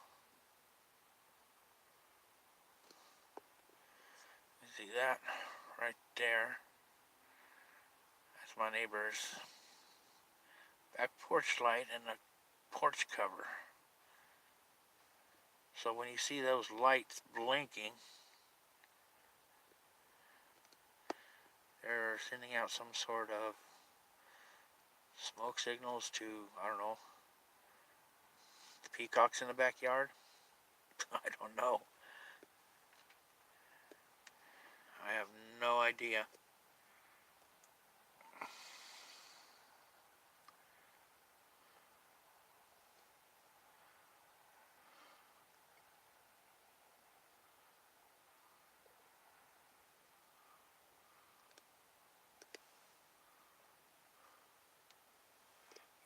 You see that right there? That's my neighbor's back porch light and the porch cover. So when you see those lights blinking, they're sending out some sort of smoke signals to, I don't know, the peacocks in the backyard. I don't know. I have no idea.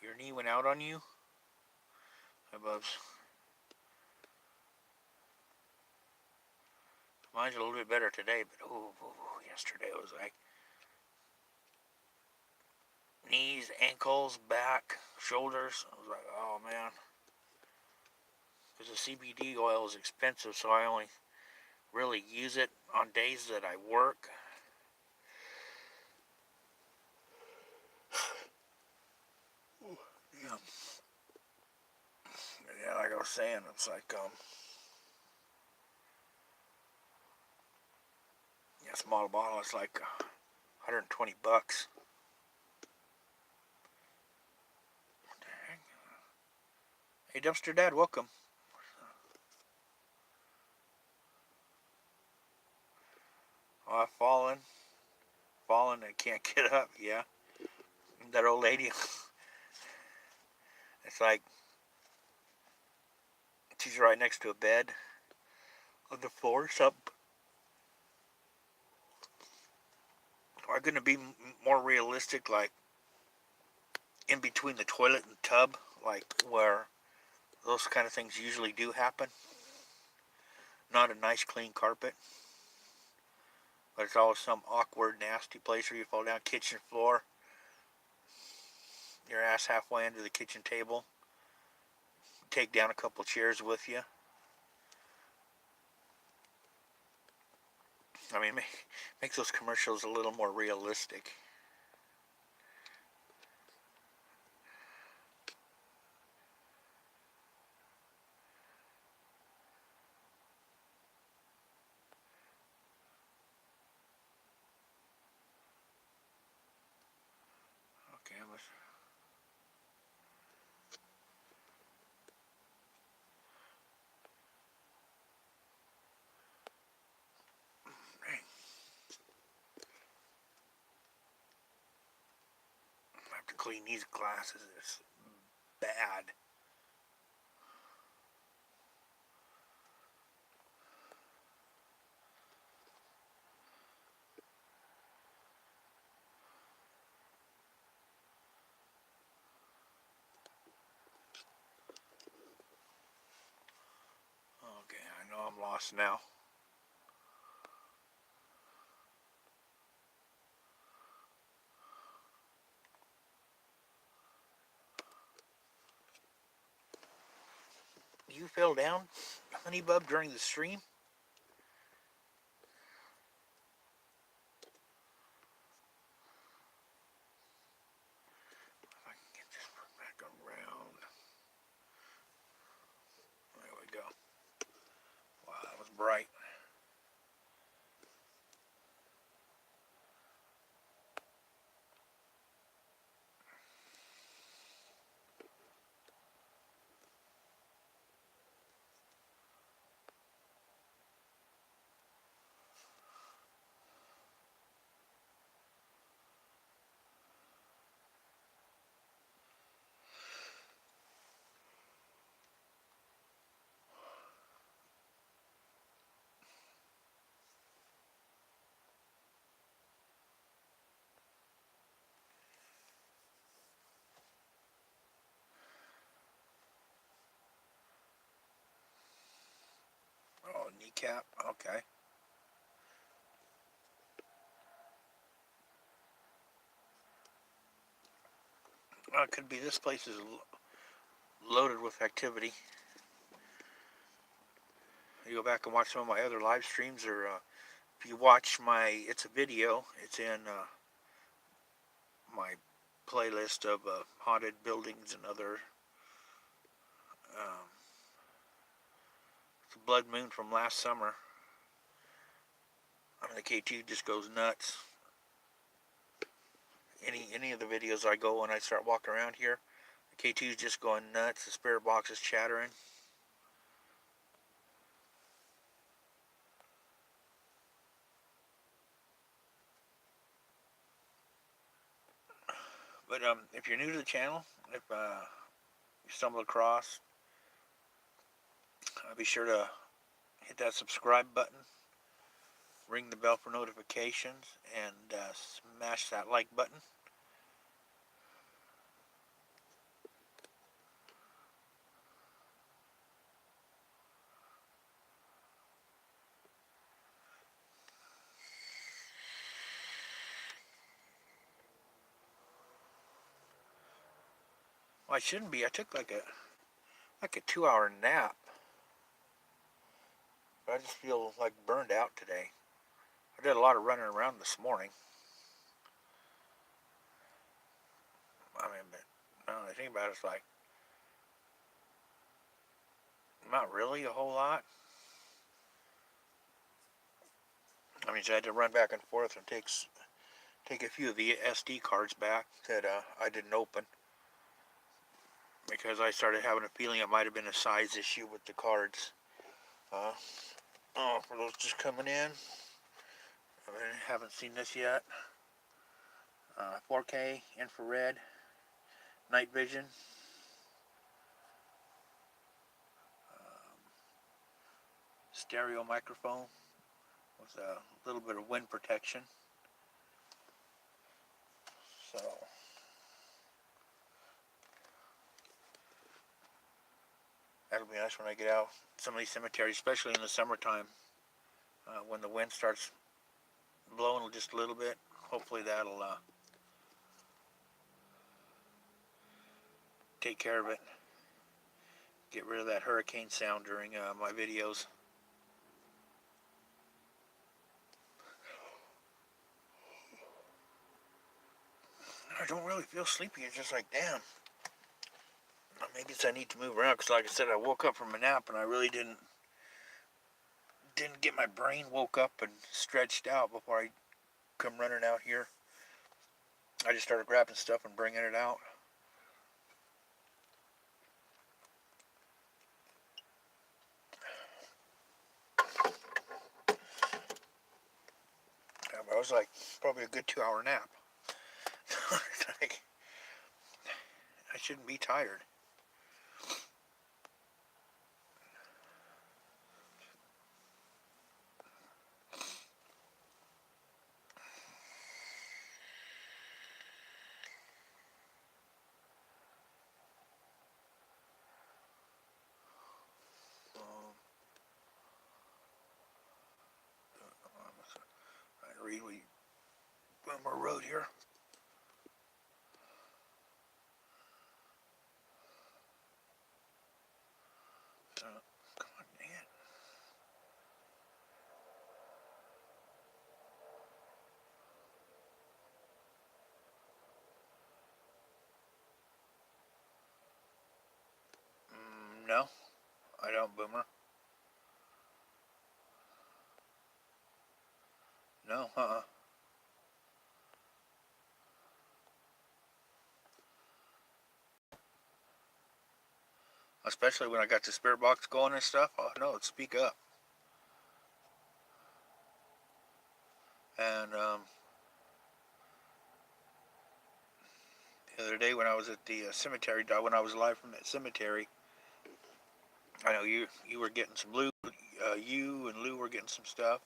Your knee went out on you? Hi, Bubs. Mine's a little bit better today, but yesterday it was like knees, ankles, back, shoulders. I was like, oh man. Because the CBD oil is expensive, so I only really use it on days that I work. Yeah. Yeah, like I was saying, it's like, yeah, small bottle, it's like $120. What the heck? Hey, Dumpster Dad, welcome. Oh, I've fallen, and can't get up, yeah. That old lady, it's like, she's right next to a bed on the floor, something. Are going to be more realistic, like in between the toilet and tub, like where those kind of things usually do happen. Not a nice clean carpet, but it's always some awkward, nasty place where you fall down. Kitchen floor, your ass halfway under the kitchen table, take down a couple chairs with you. I mean, makes those commercials a little more realistic. Okay, I have to clean these glasses. It's bad. Okay, I know I'm lost now. fell down, Honey Bub, during the stream? If I can get this back around. There we go. Wow, that was bright. Oh, kneecap. Okay. Well, it could be this place is loaded with activity. You go back and watch some of my other live streams, or if you watch it's a video. It's in my playlist of haunted buildings and other. Um, it's a blood moon from last summer. I mean, the K2 just goes nuts. Any of the videos I go when I start walking around here, the K2 is just going nuts. The spirit box is chattering. But if you're new to the channel, if you stumble across, be sure to hit that subscribe button, ring the bell for notifications, and smash that like button. Well, I shouldn't be. I took like a 2-hour nap, but I just feel like burned out today. I did a lot of running around this morning. I mean, but now that I think about it, it's like not really a whole lot. I mean, so I had to run back and forth and take a few of the SD cards back that I didn't open, because I started having a feeling it might have been a size issue with the cards. For those just coming in, I haven't seen this yet. 4K infrared, night vision. Stereo microphone with a little bit of wind protection. So that'll be nice when I get out some of these cemeteries, especially in the summertime, when the wind starts blowing just a little bit. Hopefully that'll take care of it. Get rid of that hurricane sound during my videos. I don't really feel sleepy. It's just like, damn. Maybe it's I need to move around, because like I said, I woke up from a nap and I really didn't get my brain woke up and stretched out before I come running out here. I just started grabbing stuff and bringing it out. I was like, probably a good 2-hour nap. Like, I shouldn't be tired. I read one more road here. No, I don't, Boomer. No, Especially when I got the spirit box going and stuff. Oh no, speak up. And the other day when I was at the cemetery, when I was live from that cemetery, I know you were getting some loot. You and Lou were getting some stuff.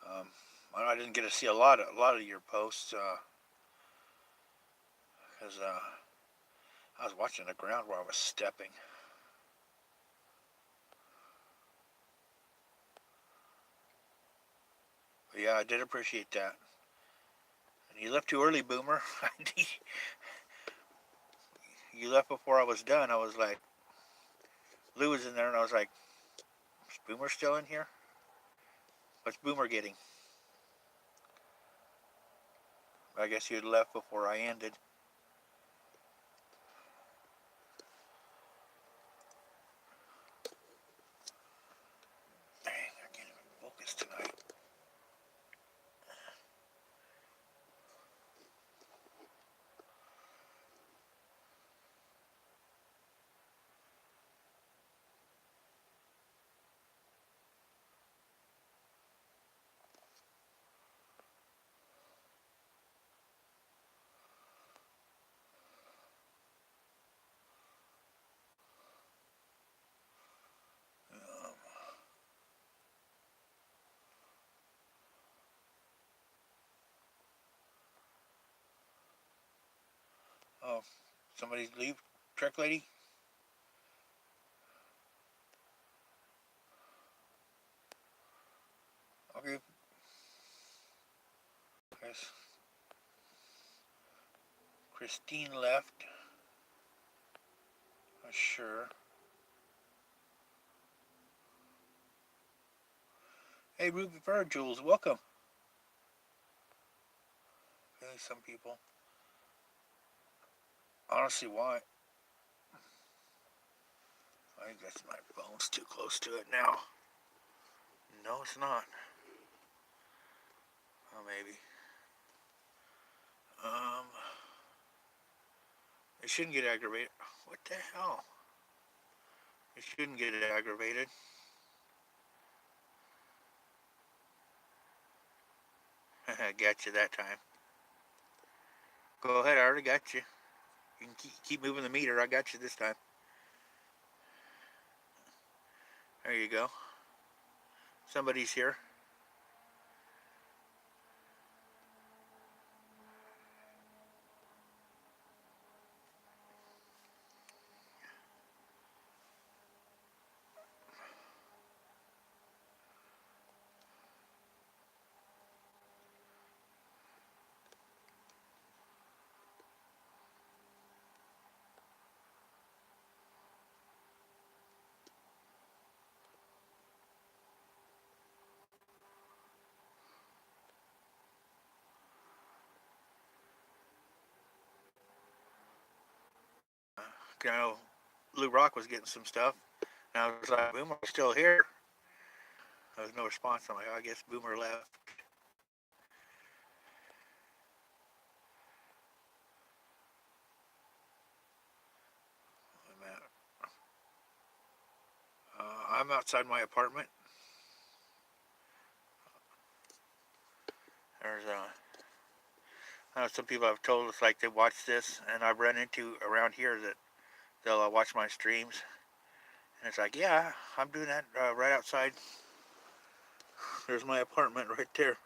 Um, I didn't get to see a lot of your posts because I was watching the ground where I was stepping. But yeah, I did appreciate that. And you left too early, Boomer. You left before I was done. I was like, Lou was in there, and I was like, is Boomer still in here? What's Boomer getting? I guess you had left before I ended. Dang, I can't even focus tonight. Um, oh, somebody's leave, Trek Lady? Okay, guess Christine left. Not sure. Hey, Ruby Fur Jules, welcome. Really, some people. Honestly, why? I guess my phone's too close to it now. No, it's not. Oh, maybe. Um, it shouldn't get aggravated. What the hell? It shouldn't get aggravated. Got you that time. Go ahead, I already got you. You can keep moving the meter. I got you this time. There you go. Somebody's here. You know, Lou Rock was getting some stuff. And I was like, Boomer's still here. There was no response. I'm like, I guess Boomer left. I'm outside my apartment. There's I know some people have told us like they watch this, and I've run into around here that they'll watch my streams, and it's like, yeah, I'm doing that right outside. There's my apartment right there,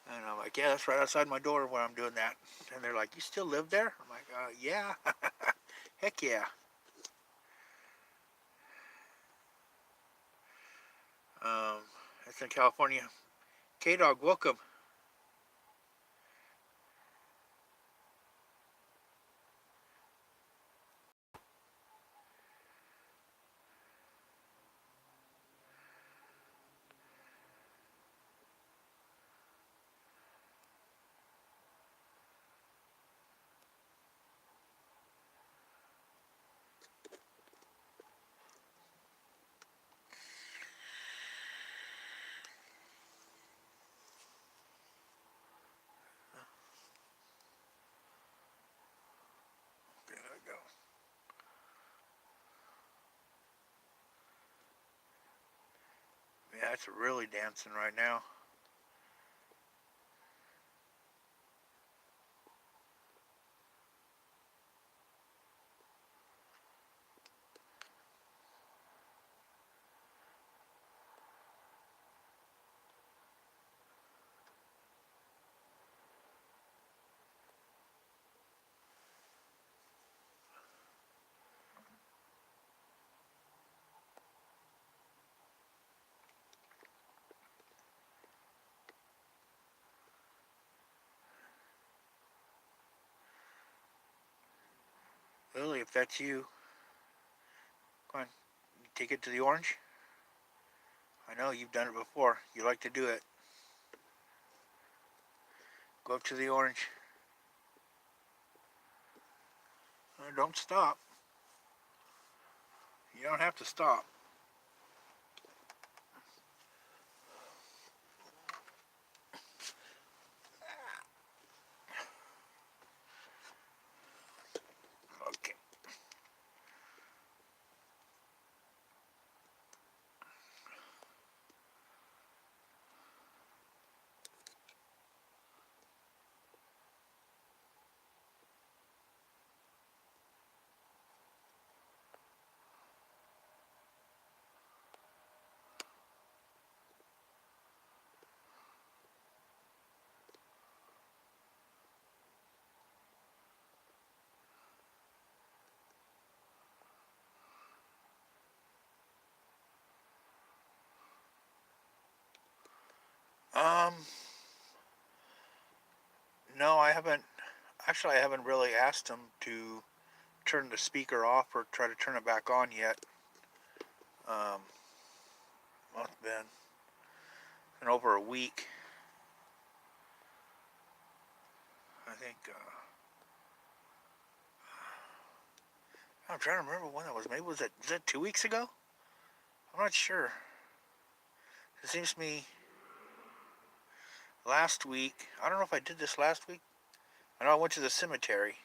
and I'm like, yeah, that's right outside my door where I'm doing that. And they're like, you still live there? I'm like, yeah, heck yeah. Um, it's in California. K Dog, welcome. That's really dancing right now. Lily, if that's you, go on, take it to the orange. I know you've done it before. You like to do it. Go up to the orange. Don't stop. You don't have to stop. Okay. Um, no, I haven't. Actually, I haven't really asked him to turn the speaker off or try to turn it back on yet. Well, it's been over a week. I think. I'm trying to remember when that was. Maybe was that 2 weeks ago? I'm not sure. It seems to me last week. I don't know if I did this last week. I know I went to the cemetery,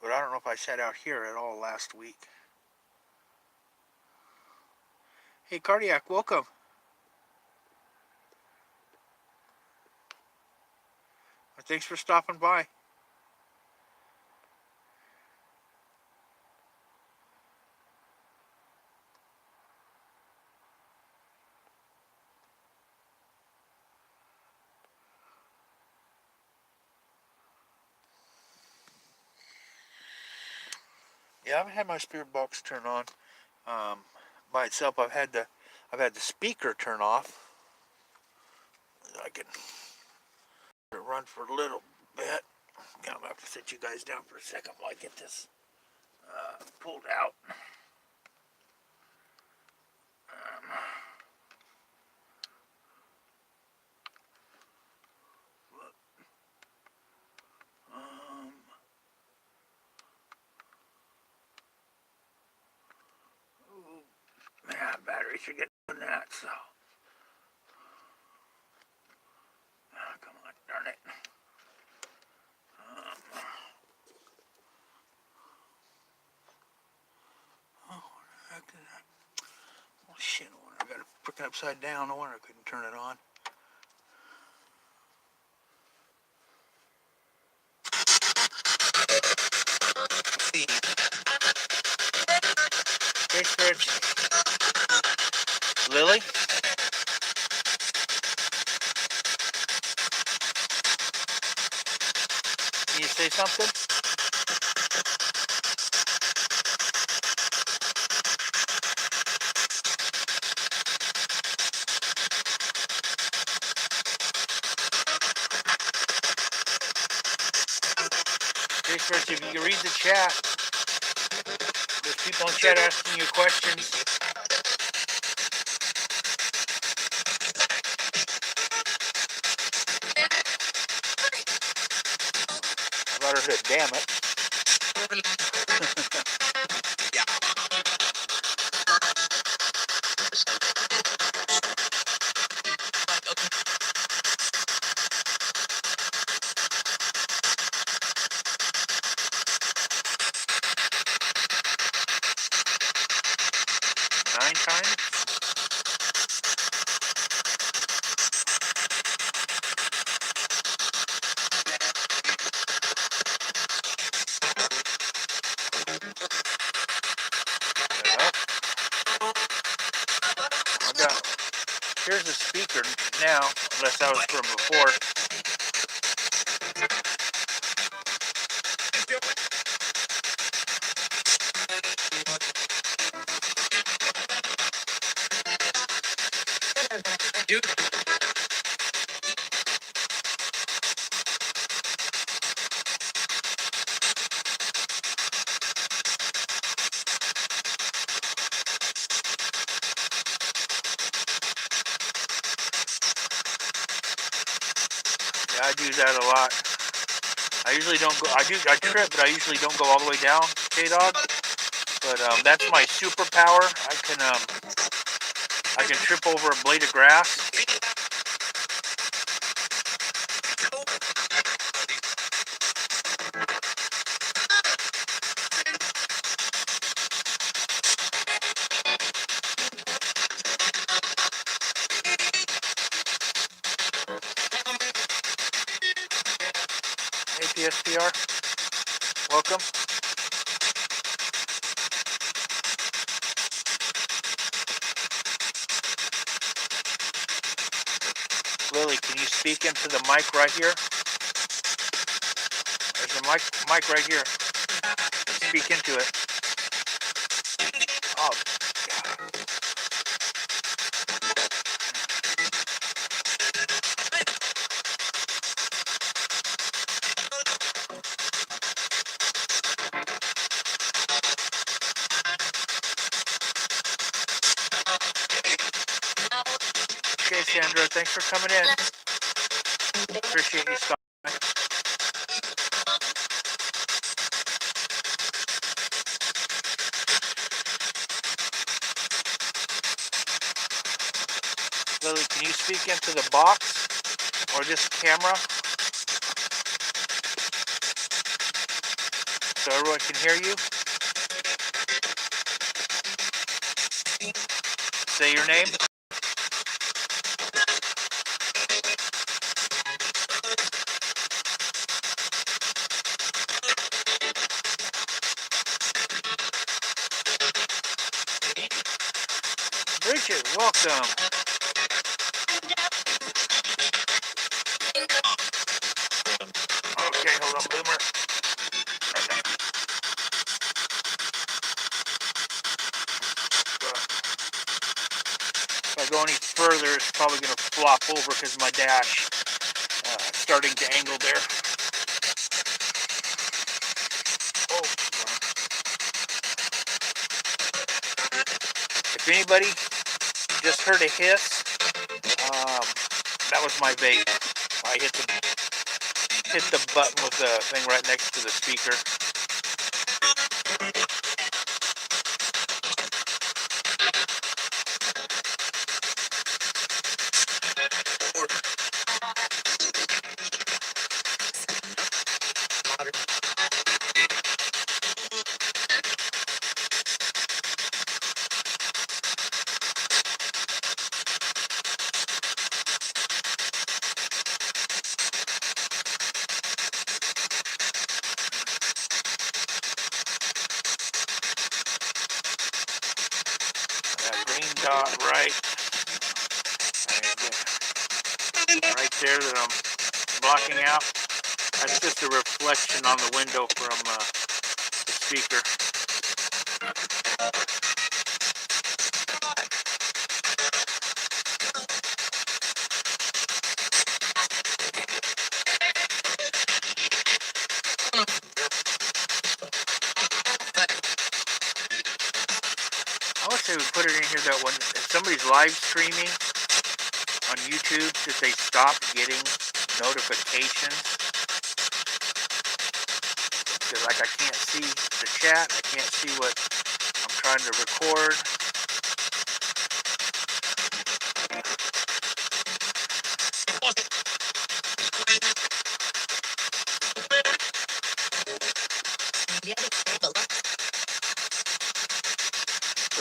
but I don't know if I sat out here at all last week. Hey, Cardiac, welcome. Thanks for stopping by. Yeah, I haven't had my spirit box turn on by itself. I've had the speaker turn off. I can run for a little bit. I'm gonna have to sit you guys down for a second while I get this pulled out. Um, Man, battery should get on that. So, come on, darn it. Oh, what the heck is that? Oh shit! I got it freaking upside down. No wonder I couldn't turn it on. Hey, Fritz. Lily? Can you say something? Hey, Fritz, if you can read the chat, there's people in chat asking you questions. About her to damn it. 9 times? Here's the speaker now, unless that was from before. Yeah, I do that a lot. I usually don't go. I trip, but I usually don't go all the way down, K-Dog. But that's my superpower. I can trip over a blade of grass. Hey, PSPR, welcome. Lily, can you speak into the mic right here? There's a mic right here. Speak into it. Oh, okay, Sandra, thanks for coming in. Appreciate you stopping. Lily, can you speak into the box or this camera so everyone can hear you? Say your name. Bridget, welcome. Okay, hold on, Boomer. If I go any further, it's probably going to flop over because my dash starting to angle there. Oh. If anybody just heard a hiss, that was my vape. I hit the button with the thing right next to the speaker. That green dot right there that I'm blocking out. That's just a reflection on the window from the speaker. I wish they would put it in here that when if somebody's live streaming on YouTube, that they stop getting notifications. Because like I can't see the chat, I can't see what I'm trying to record.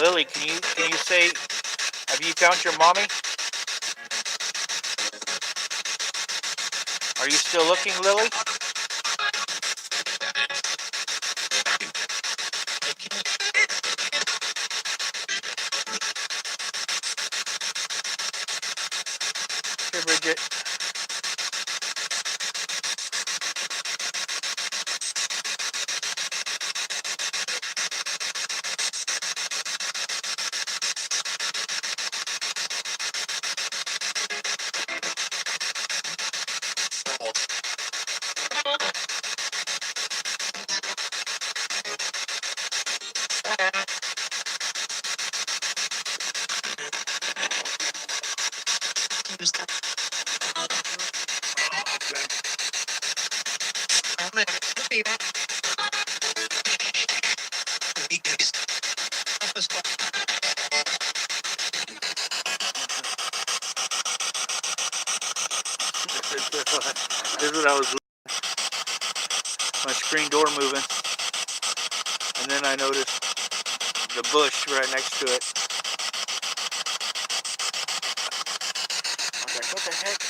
Lily, can you say, have you found your mommy? Are you still looking, Lily? Here, Bridget. This is what I was, my screen door moving, and then I noticed the bush right next to it. I was like, what the heck?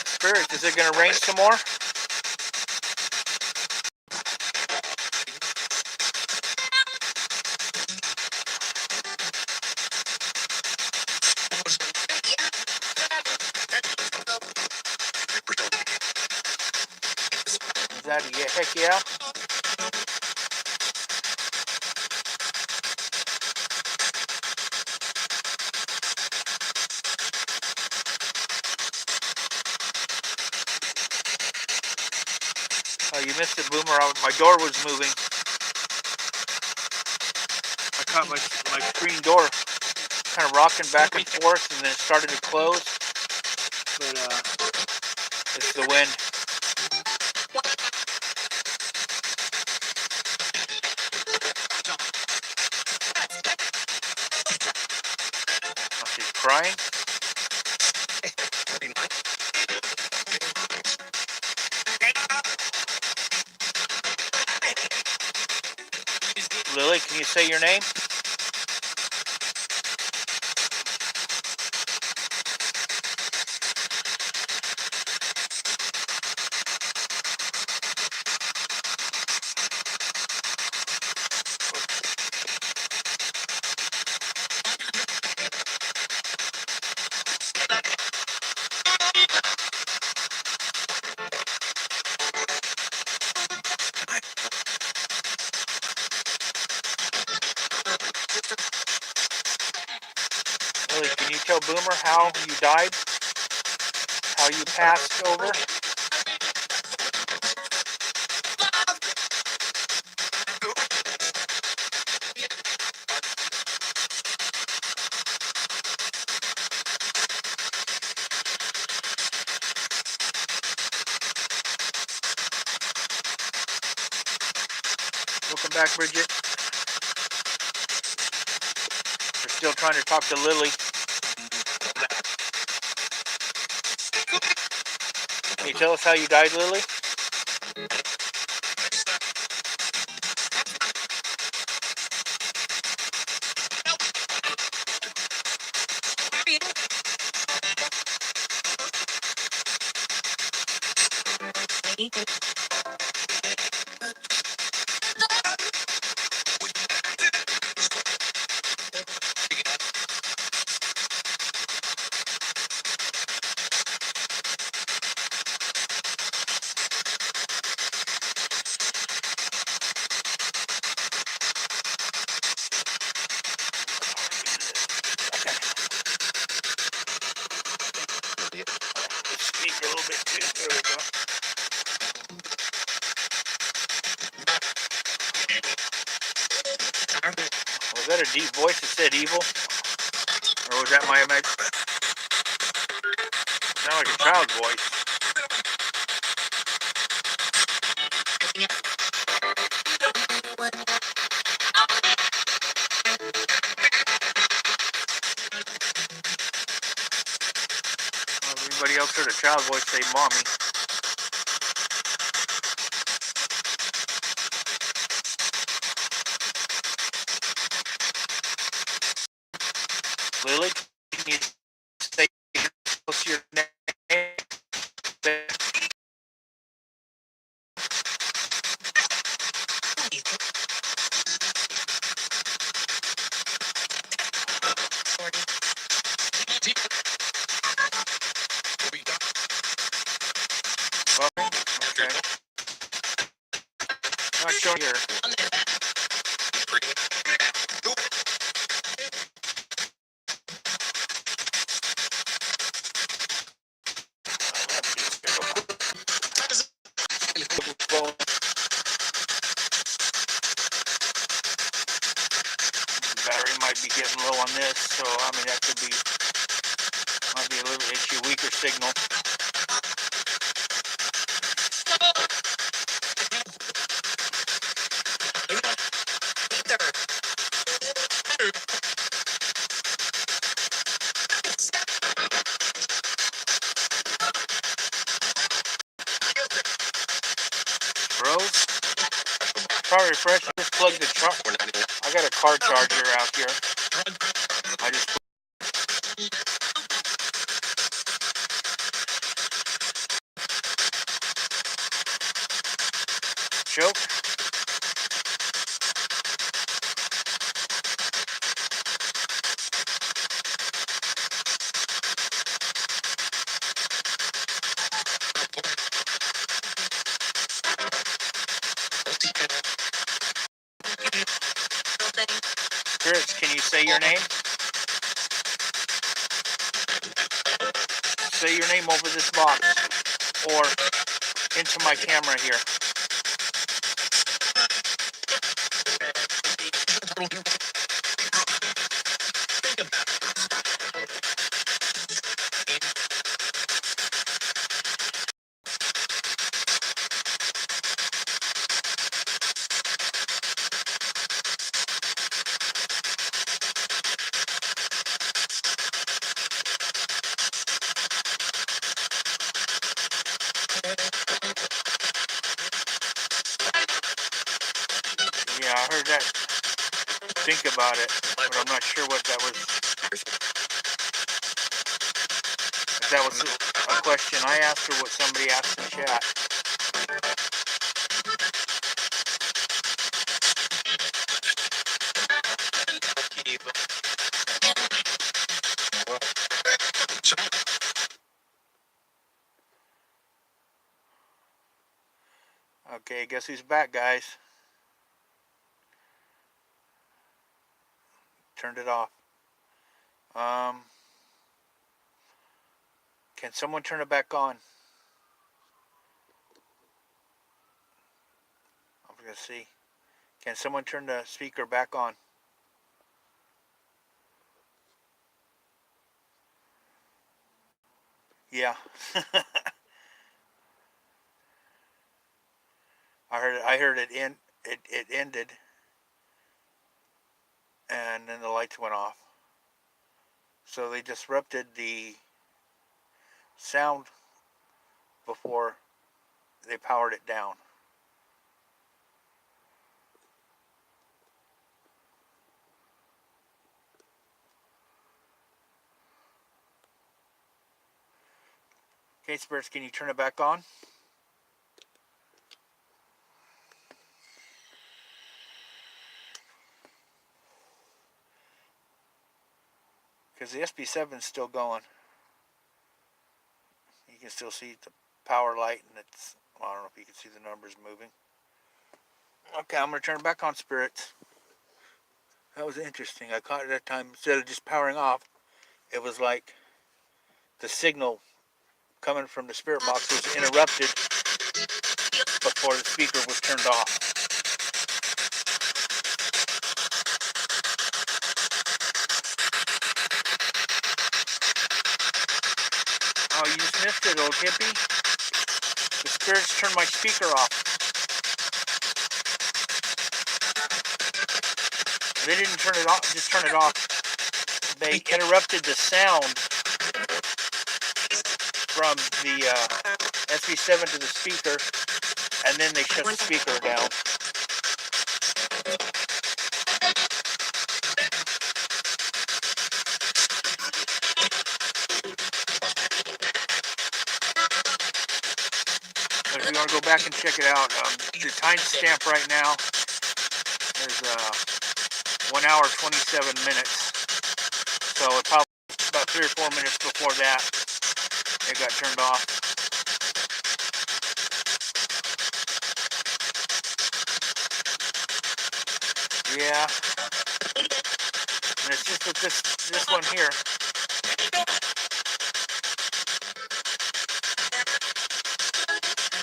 Spirits, is it going to rain some more? Is that a heck yeah? Oh, you missed it, Boomer. My door was moving. I caught my screen door kind of rocking back and forth, and then it started to close. But it's the wind. Oh, she's crying. Lily, can you say your name? Lily, can you tell Boomer how you died? How you passed over? Welcome back, Bridget. We're still trying to talk to Lily. Can you tell us how you died, Lily? Speak a little bit too. There we go. Was that a deep voice that said evil? Or was that my imagination? Sound like a child's voice. Everybody else heard a child's voice say mommy. Lily, can you say what's your name? here. Battery might be getting low on this, so I mean that might be a little itchy, weaker signal. Rose, try refresh. Just plug the charger. I got a car charger out here. I just choke. Spirits, can you say your name? Say your name over this box or into my camera here. Yeah, I heard that. Think about it, but I'm not sure what that was. If that was a question I asked or what somebody asked in chat. Okay, guess who's back, guys? Turned it off. Can someone turn it back on? I'm gonna see. Can someone turn the speaker back on? Yeah. I heard it it ended and then the lights went off. So they disrupted the sound before they powered it down. Okay, Spirits, can you turn it back on? Because the SB7 is still going. You can still see the power light, and it's, well, I don't know if you can see the numbers moving. Okay, I'm going to turn it back on, Spirits. That was interesting. I caught it that time. Instead of just powering off, it was like the signal coming from the spirit box was interrupted before the speaker was turned off. Oh, you just missed it, old hippie. The spirits turned my speaker off. They didn't turn it off, just turn it off. They interrupted the sound from the SB7 to the speaker, and then they shut the speaker down. But if you want to go back and check it out, the timestamp right now is 1 hour 27 minutes. So it probably about 3 or 4 minutes before that it got turned off. Yeah. And it's just with this one here.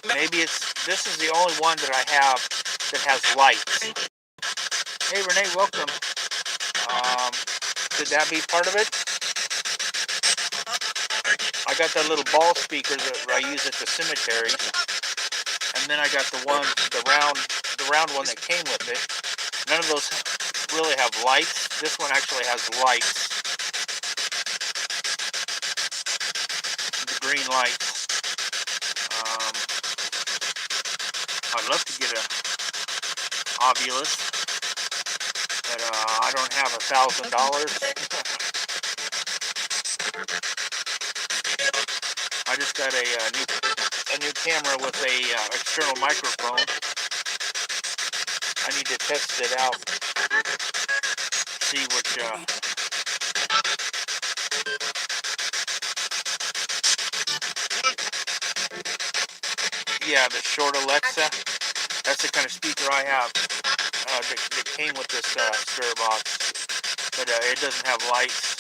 Maybe this is the only one that I have that has lights. Hey Renee, welcome. Could that be part of it? I got that little ball speaker that I use at the cemetery, and then I got the round one that came with it. None of those really have lights. This one actually has lights. The green lights. I'd love to get a Ovilus, but I don't have $1,000. I just got a new camera with a external microphone. I need to test it out, see which. Yeah, the short Alexa. That's the kind of speaker I have that came with this spirit box, but it doesn't have lights.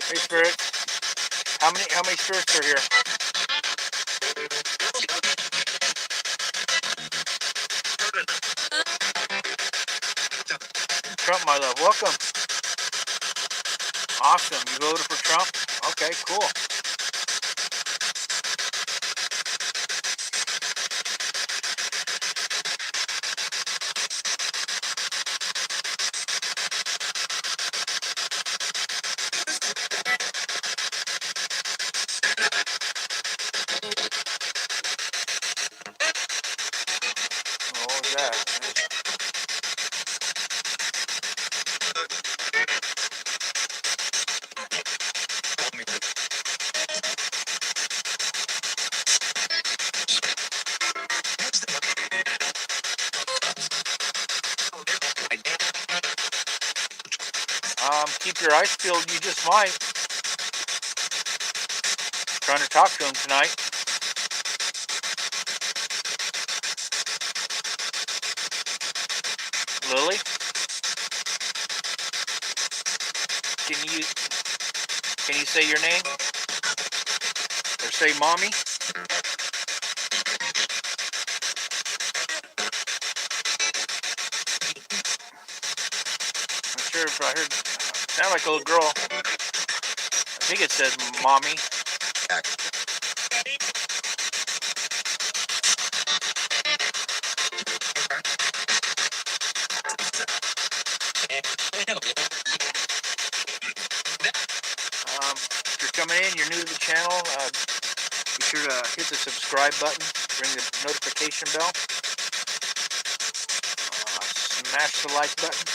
Hey spirits, how many spirits are here? Trump, my love, welcome. Awesome, you voted for Trump? Okay, cool. What was that? Keep your eyes peeled, you just might. Trying to talk to him tonight. Lily? Can you say your name? Or say mommy? I'm sure if I heard, sound like a little girl. I think it says mommy. If you're coming in, you're new to the channel, be sure to hit the subscribe button, ring the notification bell, smash the like button,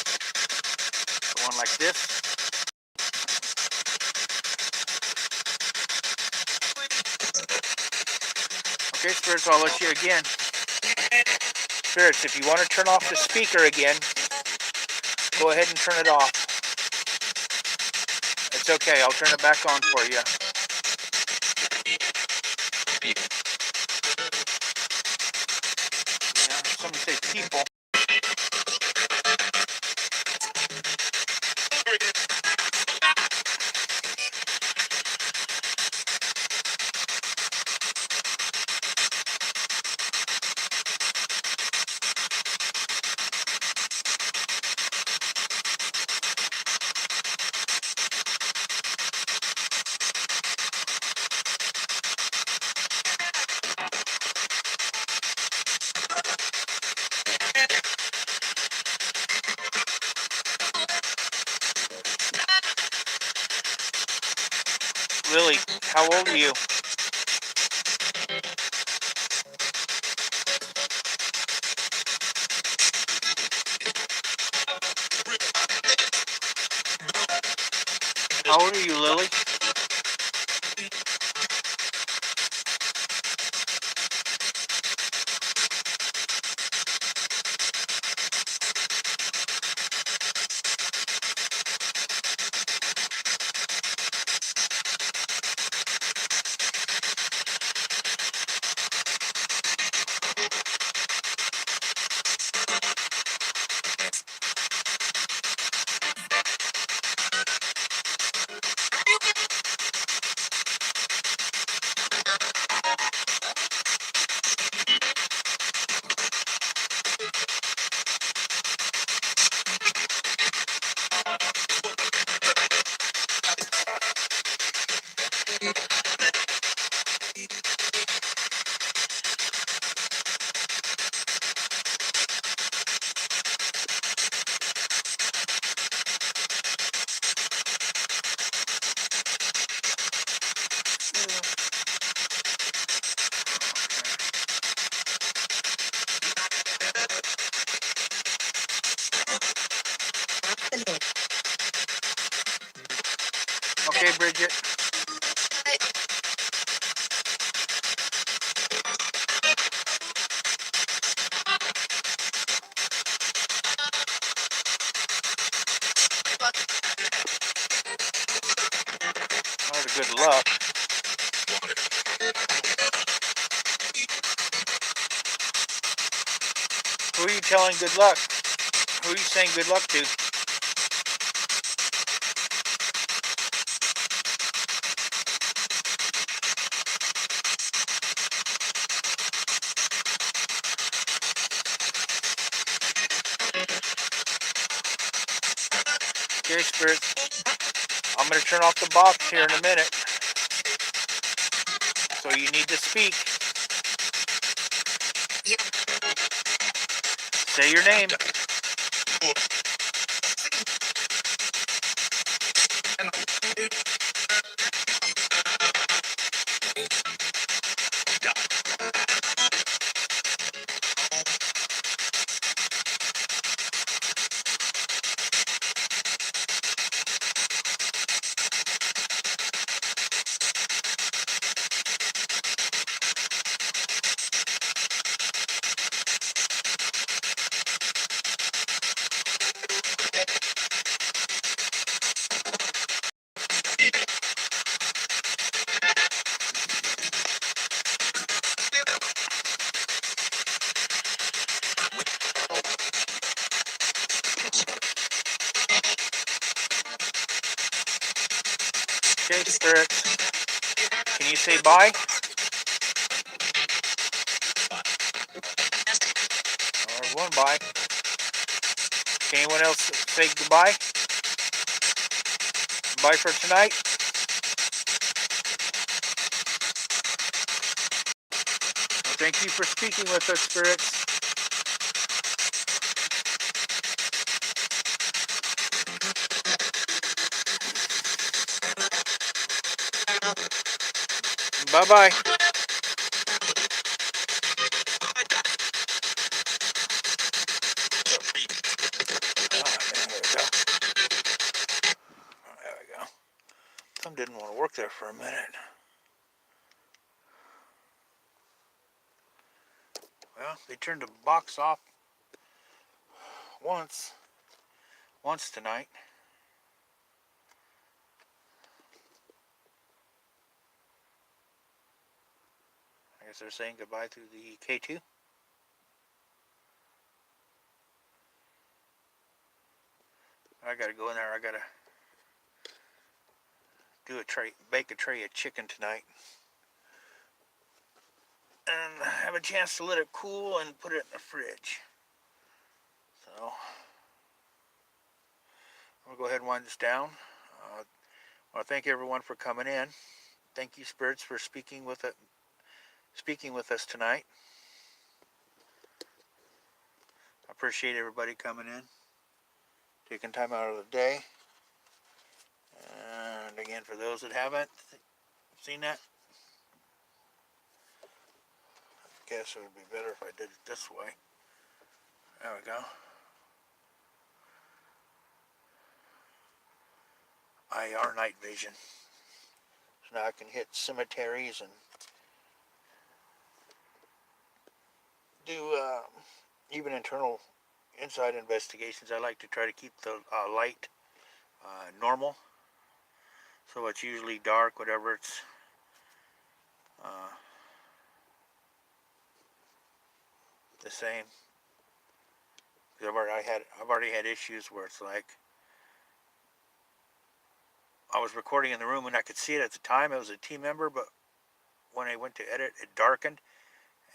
the one like this. Okay, spirits, I'll let you again. Spirits, if you want to turn off the speaker again, go ahead and turn it off. It's okay, I'll turn it back on for you. Somebody say people. Lily, how old are you? How old are you, Lily? Okay, Bridget. Oh, good luck. Who are you telling good luck? Who are you saying good luck to? Okay, spirits. I'm going to turn off the box here in a minute. So you need to speak. Say your name. Okay, spirits. Can you say bye? Or one bye. Can anyone else say goodbye? Bye for tonight? Well, thank you for speaking with us, spirits. Bye-bye. There we go. Some didn't want to work there for a minute. Well, they turned the box off once tonight. I guess they're saying goodbye through the K2. I gotta go in there. I gotta bake a tray of chicken tonight, and have a chance to let it cool and put it in the fridge. So I'm gonna go ahead and wind this down. I want to thank everyone for coming in. Thank you, spirits, for speaking with us tonight. I appreciate everybody coming in, taking time out of the day. And again, for those that haven't seen that, I guess it would be better if I did it this way. There we go. IR night vision. So now I can hit cemeteries and do even inside investigations. I like to try to keep the light normal, so it's usually dark, whatever it's the same. I've already had issues where it's like I was recording in the room and I could see it at the time. It was a team member, but when I went to edit, it darkened,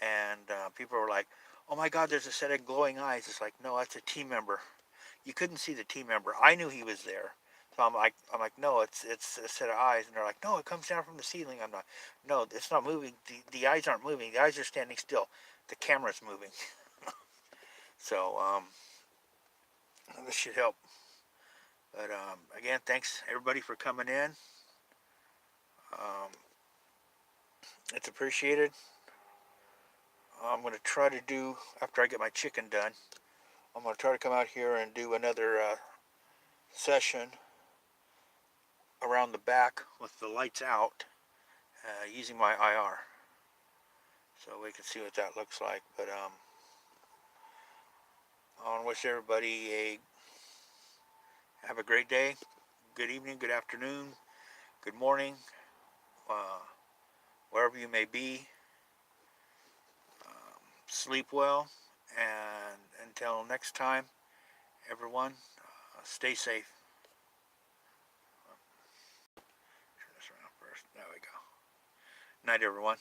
and people were like, "Oh my God, there's a set of glowing eyes." It's like, no, that's a team member. You couldn't see the team member. I knew he was there, so I'm like, no, it's a set of eyes, and they're like, no, it comes down from the ceiling. I'm not, no, it's not moving. The eyes aren't moving. The eyes are standing still. The camera's moving. So this should help. But again, thanks everybody for coming in. Um, it's appreciated. I'm going to try to do, after I get my chicken done, I'm going to try to come out here and do another session around the back with the lights out using my IR. So we can see what that looks like. But I want to wish everybody have a great day, good evening, good afternoon, good morning, uh, wherever you may be. Sleep well, and until next time, everyone, stay safe. Turn this around first. There we go. Night, everyone.